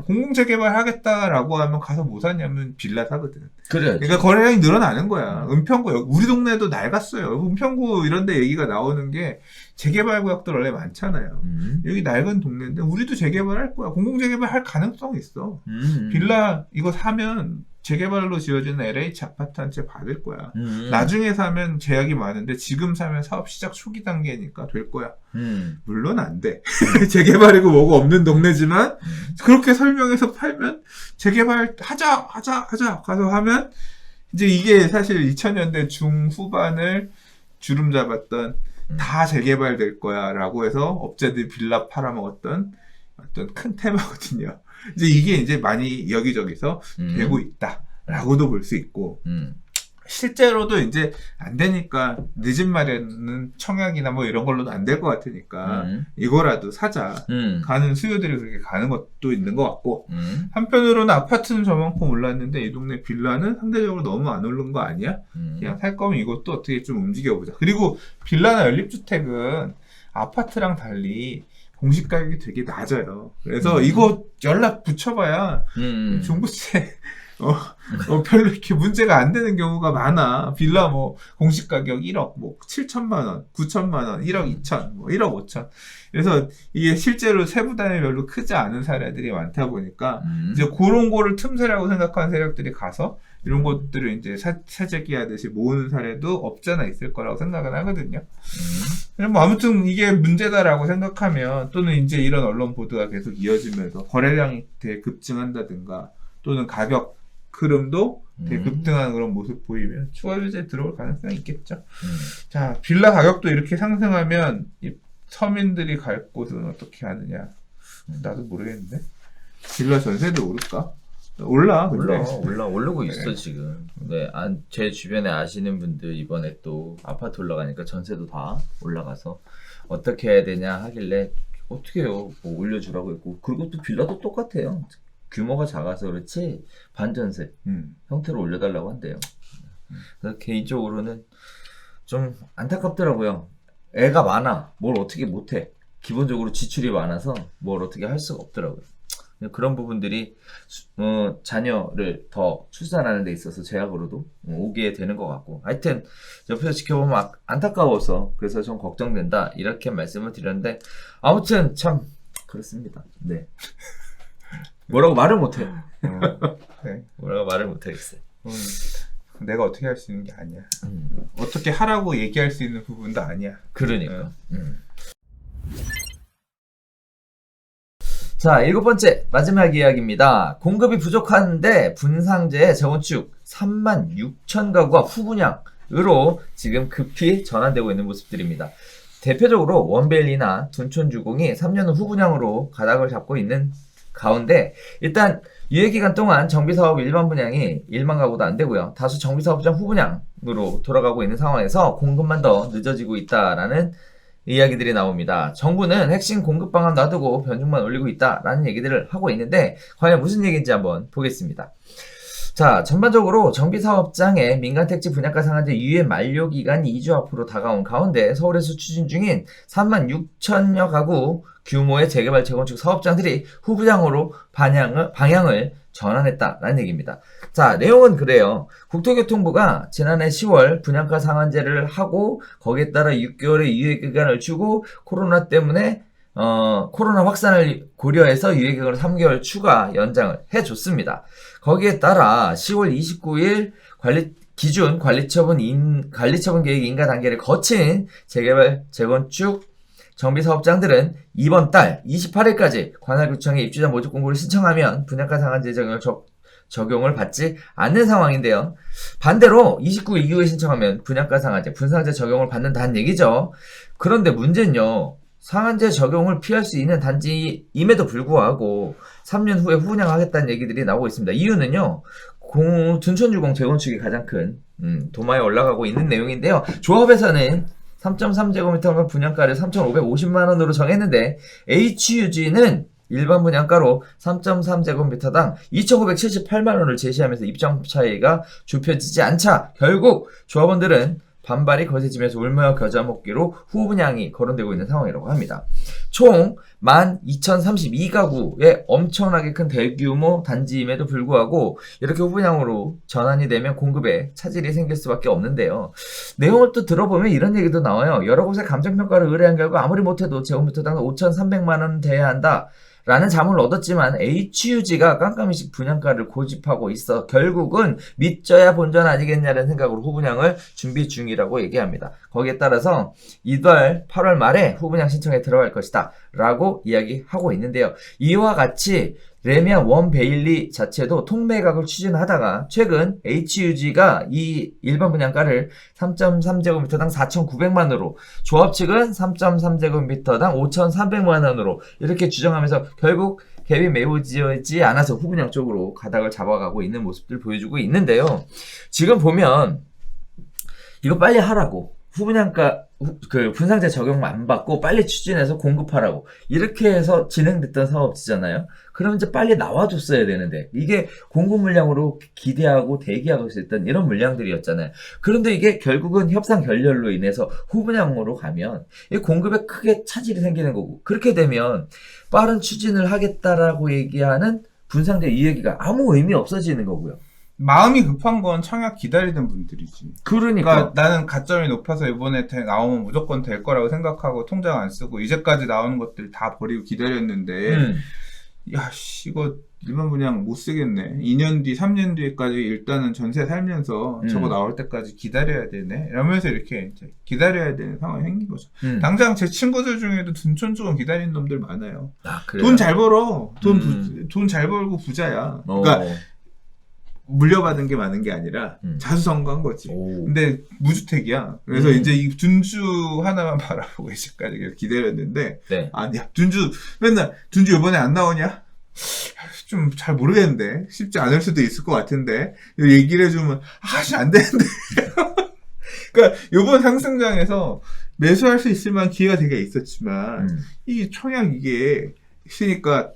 공공재개발 하겠다라고 하면 가서 뭐 사냐면 빌라 사거든. 그래. 그러니까 거래량이 늘어나는 거야. 은평구, 우리 동네도 낡았어요. 은평구 이런 데 얘기가 나오는 게 재개발 구역들 원래 많잖아요. 여기 낡은 동네인데 우리도 재개발할 거야. 공공재개발 할 가능성이 있어. 빌라 이거 사면 재개발로 지어지는 LH 아파트 한 채 받을 거야. 나중에 사면 제약이 많은데 지금 사면 사업 시작 초기 단계니까 될 거야. 물론 안 돼. 재개발이고 뭐고 없는 동네지만 그렇게 설명해서 팔면 재개발 하자 가서 하면 이제 이게 사실 2000년대 중후반을 주름 잡았던 다 재개발될 거야 라고 해서 업자들이 빌라 팔아먹었던 어떤 큰 테마거든요. 이제 이게 이제 많이 여기저기서 되고 있다라고도 볼 수 있고 실제로도 이제 안 되니까 늦은 말에는 청약이나 뭐 이런 걸로도 안 될 것 같으니까 이거라도 사자 가는 수요들이 그렇게 가는 것도 있는 것 같고 한편으로는 아파트는 저만큼 올랐는데 이 동네 빌라는 상대적으로 너무 안 오른 거 아니야? 그냥 살 거면 이것도 어떻게 좀 움직여보자. 그리고 빌라나 연립주택은 아파트랑 달리 공시 가격이 되게 낮아요. 그래서 이거 연락 붙여봐야 중부세 별로 이렇게 문제가 안 되는 경우가 많아. 빌라 뭐 공시 가격 1억, 뭐 7천만 원, 9천만 원, 1억 2천, 뭐 1억 5천. 그래서 이게 실제로 세부담이 별로 크지 않은 사례들이 많다 보니까 이제 그런 거를 틈새라고 생각하는 세력들이 가서 이런 것들을 이제 사재기하듯이 모으는 사례도 없잖아 있을 거라고 생각은 하거든요. 뭐 아무튼 이게 문제다라고 생각하면 또는 이제 이런 언론 보도가 계속 이어지면서 거래량이 되게 급증한다든가 또는 가격 흐름도 되게 급등하는 그런 모습 보이면 추가 규제 들어올 가능성이 있겠죠. 자, 빌라 가격도 이렇게 상승하면 이 서민들이 갈 곳은 어떻게 하느냐? 나도 모르겠는데. 빌라 전세도 오를까? 올라, 근데. 오르고 있어 지금. 네, 제 주변에 아시는 분들 이번에 또 아파트 올라가니까 전세도 다 올라가서 어떻게 해야 되냐 하길래 어떻게 해요? 뭐 올려주라고 했고, 그리고 또 빌라도 똑같아요. 규모가 작아서 그렇지 반전세 형태로 올려달라고 한대요. 그래서 개인적으로는 좀 안타깝더라고요. 애가 많아, 뭘 어떻게 못해. 기본적으로 지출이 많아서 뭘 어떻게 할 수가 없더라고요. 그런 부분들이 자녀를 더 출산하는 데 있어서 제약으로도 오게 되는 것 같고, 하여튼 옆에서 지켜보면 안타까워서 그래서 좀 걱정된다 이렇게 말씀을 드렸는데, 아무튼 참 그렇습니다. 네. 뭐라고 말을 못해. 네. 뭐라고 말을 못하겠어요. 내가 어떻게 할 수 있는 게 아니야. 어떻게 하라고 얘기할 수 있는 부분도 아니야. 그러니까. 자, 7번째 마지막 이야기입니다. 공급이 부족한데 분상제의 재건축 36,000가구가 후분양으로 지금 급히 전환되고 있는 모습들입니다. 대표적으로 원베일리나 둔촌주공이 3년 후 후분양으로 가닥을 잡고 있는 가운데, 일단 유예기간 동안 정비사업 일반 분양이 1만 가구도 안 되고요. 다수 정비사업장 후분양으로 돌아가고 있는 상황에서 공급만 더 늦어지고 있다라는 이야기들이 나옵니다. 정부는 핵심 공급 방안 놔두고 변동만 올리고 있다라는 얘기들을 하고 있는데, 과연 무슨 얘기인지 한번 보겠습니다. 자, 전반적으로 정비사업장의 민간택지 분양가 상한제 유예 만료 기간이 2주 앞으로 다가온 가운데 서울에서 추진 중인 36,000여 가구 규모의 재개발 재건축 사업장들이 후분양으로 방향을 전환했다라는 얘기입니다. 자, 내용은 그래요. 국토교통부가 지난해 10월 분양가 상한제를 하고 거기에 따라 6개월의 유예 기간을 주고 코로나 때문에 코로나 확산을 고려해서 유예 기간을 3개월 추가 연장을 해줬습니다. 거기에 따라 10월 29일 기준 관리처분 계획 인가 단계를 거친 재개발 재건축 정비사업장들은 이번 달 28일까지 관할구청에 입주자 모집 공고를 신청하면 분양가 상한제 적용을 받지 않는 상황인데요. 반대로 29일 이후에 신청하면 분양가 상한제, 분상제 적용을 받는다는 얘기죠. 그런데 문제는요, 상한제 적용을 피할 수 있는 단지임에도 불구하고 3년 후에 후분양하겠다는 얘기들이 나오고 있습니다. 이유는요, 둔촌주공 재건축이 가장 큰 도마에 올라가고 있는 내용인데요. 조합에서는 3.3제곱미터 분양가를 3,550만원으로 정했는데, HUG는 일반 분양가로 3.3제곱미터당 2,978만원을 제시하면서 입장 차이가 좁혀지지 않자 결국 조합원들은 반발이 거세지면서 울며 겨자 먹기로 후분양이 거론되고 있는 상황이라고 합니다. 총 12,032가구의 엄청나게 큰 대규모 단지임에도 불구하고 이렇게 후분양으로 전환이 되면 공급에 차질이 생길 수밖에 없는데요. 내용을 또 들어보면 이런 얘기도 나와요. 여러 곳에 감정평가를 의뢰한 결과 아무리 못해도 제곱미터당 5,300만원 돼야 한다 라는 자문을 얻었지만 HUG가 깜깜이식 분양가를 고집하고 있어 결국은 믿져야 본전 아니겠냐는 생각으로 후분양을 준비 중이라고 얘기합니다. 거기에 따라서 이달 8월 말에 후분양 신청에 들어갈 것이다 라고 이야기하고 있는데요. 이와 같이 레미안 원베일리 자체도 통매각을 추진하다가 최근 HUG가 이 일반 분양가를 3.3제곱미터당 4,900만원으로, 조합 측은 3.3제곱미터당 5,300만원으로 이렇게 주장하면서 결국 갭이 메워지지 않아서 후분양 쪽으로 가닥을 잡아가고 있는 모습들 보여주고 있는데요. 지금 보면 이거 빨리 하라고, 후분양가 분상제 적용 안 받고 빨리 추진해서 공급하라고 이렇게 해서 진행됐던 사업지잖아요. 그럼 이제 빨리 나와줬어야 되는데, 이게 공급 물량으로 기대하고 대기하고 있었던 이런 물량들이었잖아요. 그런데 이게 결국은 협상 결렬로 인해서 후분양으로 가면 이 공급에 크게 차질이 생기는 거고, 그렇게 되면 빠른 추진을 하겠다라고 얘기하는 분상제 이야기가 아무 의미 없어지는 거고요. 마음이 급한 건 청약 기다리는 분들이지. 그러니까 나는 가점이 높아서 이번에 나오면 무조건 될 거라고 생각하고 통장 안 쓰고 이제까지 나오는 것들 다 버리고 기다렸는데, 야, 이거 일반 분양 못 쓰겠네. 2년 뒤, 3년 뒤까지 일단은 전세 살면서 저거 나올 때까지 기다려야 되네. 이러면서 이렇게 이제 기다려야 되는 상황이 생긴 거죠. 당장 제 친구들 중에도 둔촌 쪽은 기다리는 놈들 많아요. 아, 그래요? 돈 잘 벌어. 돈 잘 벌고 부자야. 그러니까 물려받은 게 많은 게 아니라 자수성가한 거지. 오. 근데 무주택이야. 그래서 이제 이 둔주 하나만 바라보고 이제까지 기다렸는데 네. 아니야. 둔주 맨날 둔주 이번에 안 나오냐? 좀 잘 모르겠는데 쉽지 않을 수도 있을 것 같은데 얘기를 해주면 아씨 안 되는데. 그러니까 이번 상승장에서 매수할 수 있을 만한 기회가 되게 있었지만 이 청약 이게 있으니까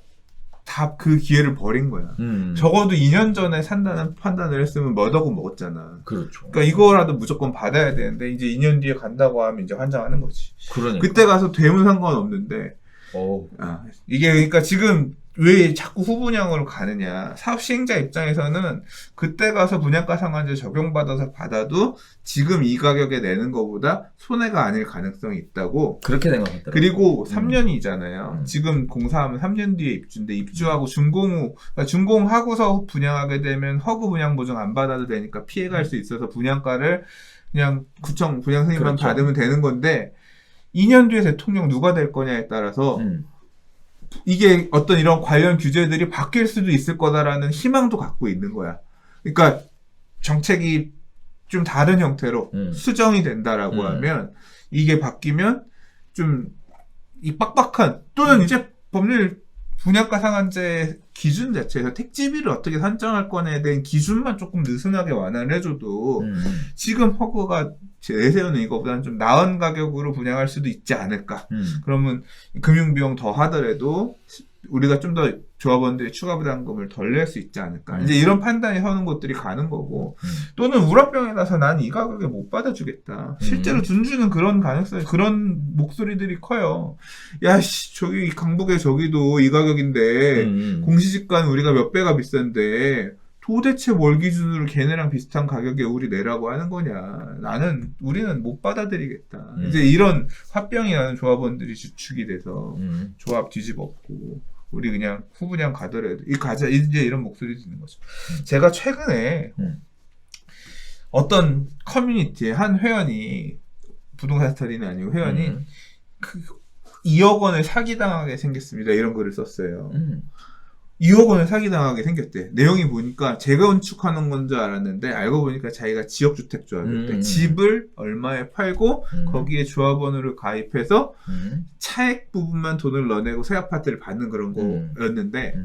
다 그 기회를 버린 거야. 적어도 2년 전에 산다는 판단을 했으면 뭐더고 먹었잖아. 그렇죠. 그러니까 이거라도 무조건 받아야 되는데 이제 2년 뒤에 간다고 하면 이제 환장하는 거지. 그러니까. 그때 가서 되면 상관없는데 이게 그러니까 지금 왜 자꾸 후분양으로 가느냐. 사업 시행자 입장에서는 그때 가서 분양가 상한제 적용받아서 받아도 지금 이 가격에 내는 것보다 손해가 아닐 가능성이 있다고. 그렇게 생각하더라고요. 그리고 3년이잖아요. 지금 공사하면 3년 뒤에 입주인데 입주하고 준공 후, 그러니까 준공하고서 분양하게 되면 허구 분양 보증 안 받아도 되니까 피해갈 수 있어서 분양가를 그냥 구청 분양 승인만 그렇죠. 받으면 되는 건데 2년 뒤에 대통령 누가 될 거냐에 따라서 이게 어떤 이런 관련 규제들이 바뀔 수도 있을 거다라는 희망도 갖고 있는 거야. 그러니까 정책이 좀 다른 형태로 수정이 된다라고 하면 이게 바뀌면 좀 이 빡빡한 또는 이제 법률 분양가 상한제 기준 자체에서 택지비를 어떻게 산정할 거냐에 대한 기준만 조금 느슨하게 완화를 해줘도 지금 허그가 내세우는 이거보다는 좀 나은 가격으로 분양할 수도 있지 않을까. 그러면 금융비용 더 하더라도 우리가 좀 더 조합원들이 추가 부담금을 덜 낼 수 있지 않을까. 이제 이런 판단이 서는 곳들이 가는 거고 또는 우라병에 나서 난 이 가격에 못 받아주겠다. 실제로 둔주는 그런 가능성이 그런 목소리들이 커요. 야씨 저기 강북에 저기도 이 가격인데 공시지가는 우리가 몇 배가 비싼데 도대체 뭘 기준으로 걔네랑 비슷한 가격에 우리 내라고 하는 거냐. 우리는 못 받아들이겠다. 이제 이런 화병이 나는 조합원들이 주축이 돼서 조합 뒤집었고, 우리 그냥 후분양 가더라도, 이제 이런 목소리 듣는 거죠. 제가 최근에 어떤 커뮤니티에 한 회원이, 부동산 스터디는 아니고 회원이 2억 원을 사기당하게 생겼습니다. 이런 글을 썼어요. 2억 원을 사기당하게 생겼대. 내용이 보니까 재건축하는 건 줄 알았는데 알고 보니까 자기가 지역주택 조합이었대. 집을 얼마에 팔고 거기에 조합원으로 가입해서 차액 부분만 돈을 넣어내고 새 아파트를 받는 그런 거였는데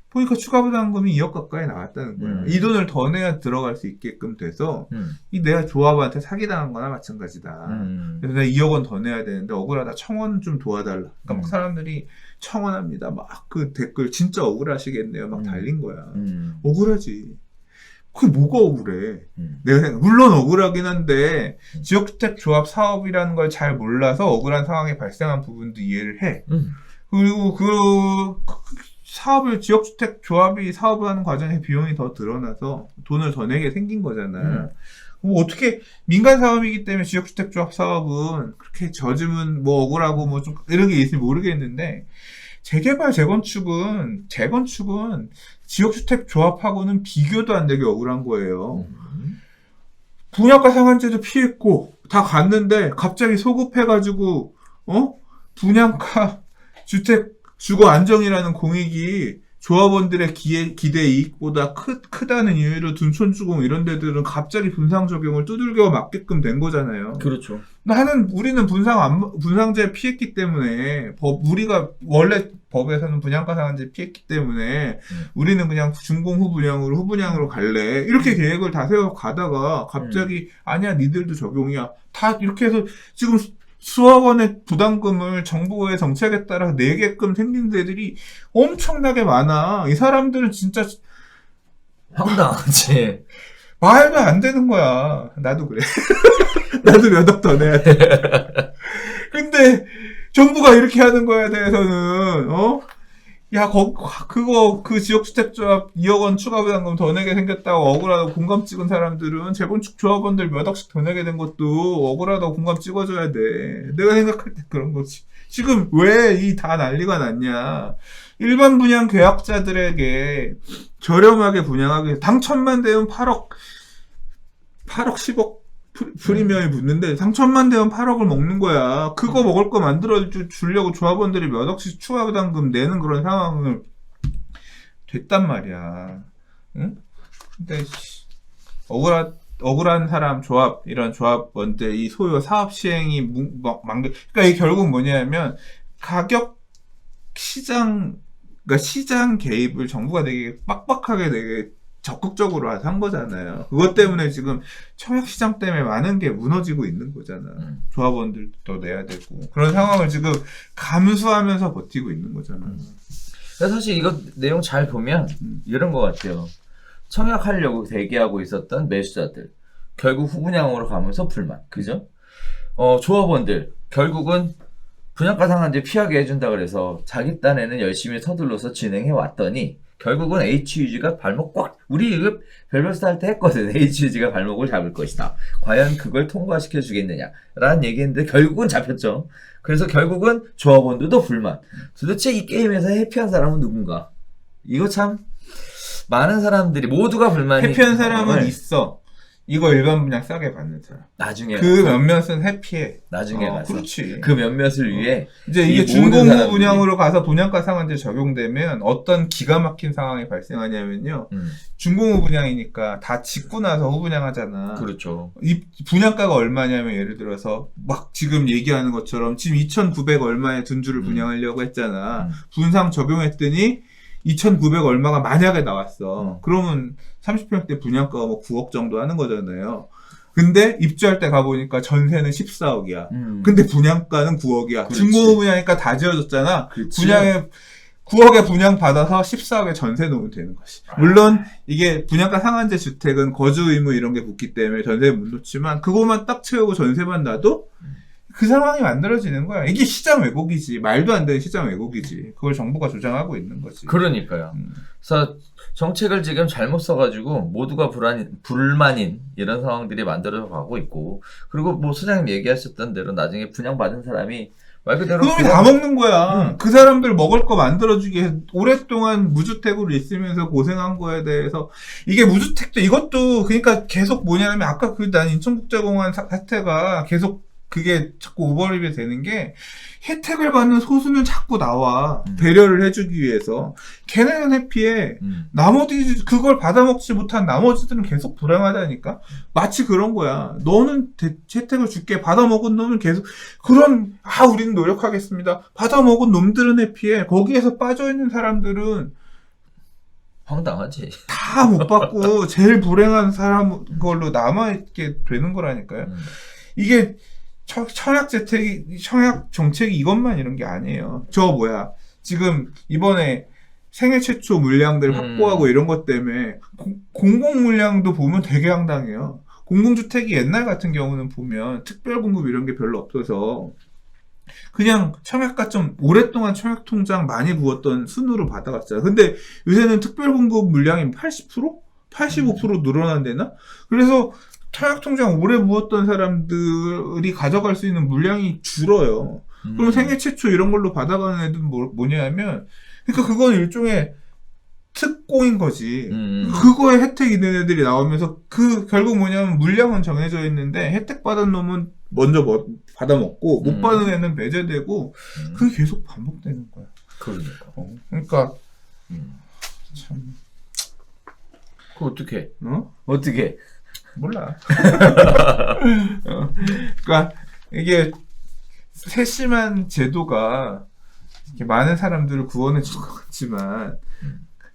보니까 추가 부담금이 2억 가까이 나왔다는 거야. 이 돈을 더 내야 들어갈 수 있게끔 돼서 이 내가 조합한테 사기당한 거나 마찬가지다. 그래서 내가 2억 원 더 내야 되는데 억울하다. 청원 좀 도와달라. 그러니까 막 사람들이 청원합니다. 막 그 댓글 진짜 억울하시겠네요. 막 달린 거야. 억울하지. 그게 뭐가 억울해. 내가 생각, 물론 억울하긴 한데 지역주택 조합 사업이라는 걸 잘 몰라서 억울한 상황이 발생한 부분도 이해를 해. 그리고 사업을 지역주택 조합이 사업을 하는 과정에 비용이 더 드러나서 돈을 더 내게 생긴 거잖아. 뭐 어떻게 민간 사업이기 때문에 지역주택 조합 사업은 그렇게 젖으면 뭐 억울하고 뭐 좀 이런 게 있을지 모르겠는데 재개발 재건축은 지역주택 조합하고는 비교도 안 되게 억울한 거예요. 분양가 상한제도 피했고 다 갔는데 갑자기 소급해가지고 분양가 주택 주거 안정이라는 공익이 조합원들의 기대 이익보다 크다는 이유로 둔촌주공 이런 데들은 갑자기 분상 적용을 두들겨 맞게끔 된 거잖아요. 그렇죠. 우리는 분상제 피했기 때문에 우리가 원래 법에서는 분양가 상한제 피했기 때문에 우리는 그냥 준공 후분양으로 갈래 이렇게 계획을 다 세워 가다가 갑자기 아니야 니들도 적용이야 다 이렇게 해서 지금 수억 원의 부담금을 정부의 정책에 따라 내게끔 생긴 데들이 엄청나게 많아. 이 사람들은 진짜 황당하지. 말도 안 되는 거야. 나도 그래. 나도 몇 억 더 내야 돼. 근데 정부가 이렇게 하는 거에 대해서는 야, 그 지역주택조합 2억 원 추가 부담금 더 내게 생겼다고 억울하다고 공감 찍은 사람들은 재건축 조합원들 몇 억씩 더 내게 된 것도 억울하다고 공감 찍어줘야 돼. 내가 생각할 때 그런 거지. 지금 왜 이 다 난리가 났냐. 일반 분양 계약자들에게 저렴하게 분양하기 위해서 당첨만 되면 8억, 10억 프리미엄이 붙는데 당첨만 되면 8억을 먹는 거야. 그거 먹을 거 만들어 주려고 조합원들이 몇 억씩 추가 부담금 내는 그런 상황을 됐단 말이야. 응? 근데 억울한 사람 조합, 이런 조합원들, 이 소요 사업 시행이 그러니까 이게 결국 뭐냐면 가격 그러니까 시장 개입을 정부가 되게 빡빡하게 되게 적극적으로 한 거잖아요. 그것 때문에 지금 청약 시장 때문에 많은 게 무너지고 있는 거잖아. 조합원들도 내야 되고. 그런 상황을 지금 감수하면서 버티고 있는 거잖아. 그래서 사실 이거 내용 잘 보면 이런 것 같아요. 청약하려고 대기하고 있었던 매수자들 결국 후분양으로 가면서 불만, 그죠? 조합원들 결국은 분양가 상한제 피하게 해준다 그래서 자기 딴에는 열심히 서둘러서 진행해 왔더니 결국은 HUG가 발목 꽉, 우리 이거 별별스 할 때 했거든. HUG가 발목을 잡을 것이다. 과연 그걸 통과시켜 주겠느냐 라는 얘기했는데 결국은 잡혔죠. 그래서 결국은 조합원들도 불만. 도대체 이 게임에서 해피한 사람은 누군가? 이거 참 많은 사람들이 모두가 불만이. 해피한 사람은 있어. 이거 일반 분양 싸게 받는 사람. 나중에 그 몇몇은 해피해. 나중에 가서 그렇지. 그 몇몇을 위해 이제 이게 중공업 분양으로 가서 분양가 상한제 적용되면 어떤 기가 막힌 상황이 발생하냐면요. 중공업 분양이니까 다 짓고 나서 후분양하잖아. 그렇죠. 이 분양가가 얼마냐면 예를 들어서 막 지금 얘기하는 것처럼 지금 2,900 얼마에 둔주를 분양하려고 했잖아. 분상 적용했더니 2,900 얼마가 만약에 나왔어. 그러면 30평대 분양가가 뭐 9억 정도 하는 거잖아요. 근데 입주할 때 가보니까 전세는 14억이야. 근데 분양가는 9억이야. 중공업 분양이니까 다 지어졌잖아. 분양에 9억에 분양 받아서 14억에 전세 놓으면 되는 것이. 물론 이게 분양가 상한제 주택은 거주 의무 이런 게 붙기 때문에 전세 못 놓지만 그것만 딱 채우고 전세만 놔도 그 상황이 만들어지는 거야. 이게 시장 왜곡이지. 말도 안 되는 시장 왜곡이지. 그걸 정부가 주장하고 있는 거지. 그러니까요. 그래서 정책을 지금 잘못 써가지고 모두가 불만인 이런 상황들이 만들어져 가고 있고, 그리고 뭐 소장님 얘기하셨던 대로 나중에 분양받은 사람이 말 그대로 그놈이 다 먹는 거야. 그 사람들 먹을 거 만들어주기 위해 오랫동안 무주택으로 있으면서 고생한 거에 대해서 이게 무주택도 이것도 그러니까 계속 뭐냐면 아까 난 인천국제공항 사태가 계속 그게 자꾸 오버랩이 되는 게 혜택을 받는 소수는 자꾸 나와. 배려를 해주기 위해서. 걔네는 해피해. 나머지 그걸 받아먹지 못한 나머지들은 계속 불행하다니까. 마치 그런 거야. 너는 혜택을 줄게. 받아먹은 놈은 계속 우리는 노력하겠습니다. 받아먹은 놈들은 해피해. 거기에서 빠져있는 사람들은 황당하지. 다 못 받고 제일 불행한 사람 걸로 남아있게 되는 거라니까요. 이게 청약 정책이 이것만 이런 게 아니에요. 지금 이번에 생애 최초 물량들 확보하고 이런 것 때문에 공공 물량도 보면 되게 황당해요. 공공주택이 옛날 같은 경우는 보면 특별공급 이런 게 별로 없어서 그냥 청약가 좀 오랫동안 청약통장 많이 부었던 순으로 받아갔잖아요. 근데 요새는 특별공급 물량이 80%? 85% 늘어난대나? 그래서 청약통장 오래 부었던 사람들이 가져갈 수 있는 물량이 줄어요. 그럼 생애 최초 이런 걸로 받아가는 애들은 뭐냐면, 그러니까 그건 일종의 특공인 거지. 그거에 혜택 있는 애들이 나오면서 결국 뭐냐면 물량은 정해져 있는데 혜택 받은 놈은 먼저 받아먹고 못 받은 애는 배제되고 그게 계속 반복되는 거야. 그러니까 참. 그거 어떻게? 어떻게? 몰라. 그러니까 이게 세심한 제도가 이렇게 많은 사람들을 구원해 줄 것 같지만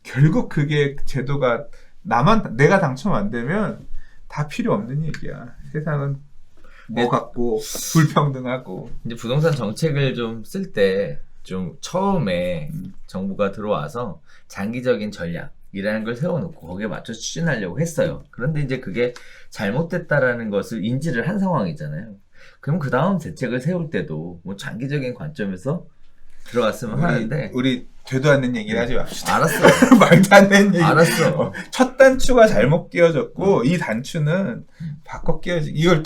결국 그게 제도가 내가 당첨 안 되면 다 필요 없는 얘기야. 세상은 뭐 같고 불평등하고. 이제 부동산 정책을 좀 쓸 때 좀 처음에 정부가 들어와서 장기적인 전략이라는 걸 세워놓고 거기에 맞춰 추진하려고 했어요. 그런데 이제 그게 잘못됐다라는 것을 인지를 한 상황이잖아요. 그럼 그 다음 대책을 세울 때도 뭐 장기적인 관점에서 들어갔으면 하는데 우리 되도 않는 얘기를 하지 맙시다. 알았어. 말도 안 되는 얘기. 알았어. 첫 단추가 잘못 끼워졌고 이 단추는 바꿔 끼워지. 이걸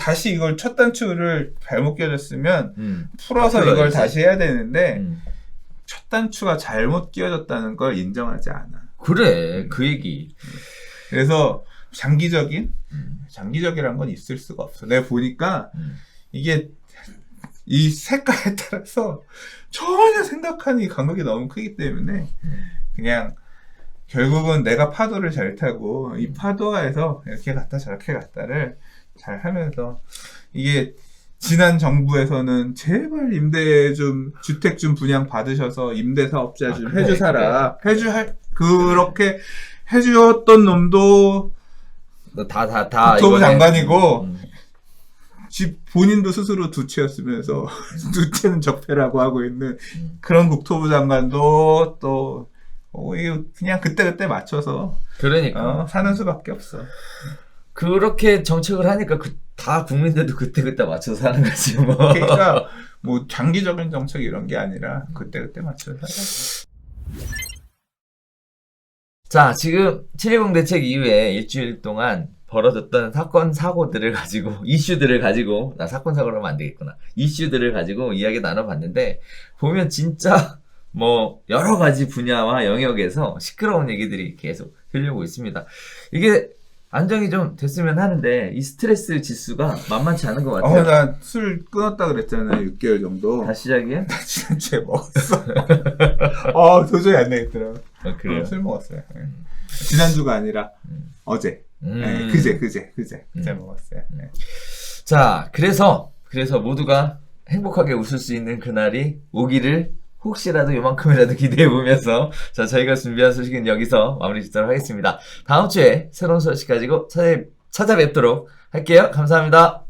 첫 단추를 잘못 끼워졌으면 풀어서 이걸 다시 해야 되는데 첫 단추가 잘못 끼워졌다는 걸 인정하지 않아. 그래, 그 얘기. 그래서 장기적이라는 건 있을 수가 없어. 내가 보니까 이게 이 색깔에 따라서 전혀 생각하는 이 간격이 너무 크기 때문에 그냥 결국은 내가 파도를 잘 타고 이 파도하에서 이렇게 갔다 저렇게 갔다를 잘 하면서 이게 지난 정부에서는 제발 임대 좀 주택 좀 분양 받으셔서 임대 사업자 좀 그래, 해주사라 그렇게 해주었던 놈도 다 국토부 이번에- 장관이고 음. 집 본인도 스스로 두채였으면서 두채는 적폐라고 하고 있는 그런 국토부 장관도 또 이거 그냥 그때그때 맞춰서 그러니까 사는 수밖에 없어. 그렇게 정책을 하니까 다 국민들도 그때 맞춰서 사는 거지 뭐. 그러니까 뭐 장기적인 정책 이런 게 아니라 그때그때 맞춰서 살아야지. 자, 지금 7.20 대책 이후에 일주일 동안 벌어졌던 사건, 사고들을 가지고, 이슈들을 가지고, 사건, 사고를 하면 안 되겠구나. 이슈들을 가지고 이야기 나눠봤는데, 보면 진짜 뭐, 여러 가지 분야와 영역에서 시끄러운 얘기들이 계속 들리고 있습니다. 이게 안정이 좀 됐으면 하는데, 이 스트레스 지수가 만만치 않은 것 같아요. 나 술 끊었다 그랬잖아 6개월 정도. 다시 시작이야? 지난주에 먹었어. 도저히 안 되겠더라고. 그래요? 술 먹었어요. 네. 지난주가 아니라 어제. 네, 그제 먹었어요. 네. 자, 그래서 모두가 행복하게 웃을 수 있는 그날이 오기를 혹시라도 요만큼이라도 기대해보면서, 자, 저희가 준비한 소식은 여기서 마무리 짓도록 하겠습니다. 다음 주에 새로운 소식 가지고 찾아뵙도록 할게요. 감사합니다.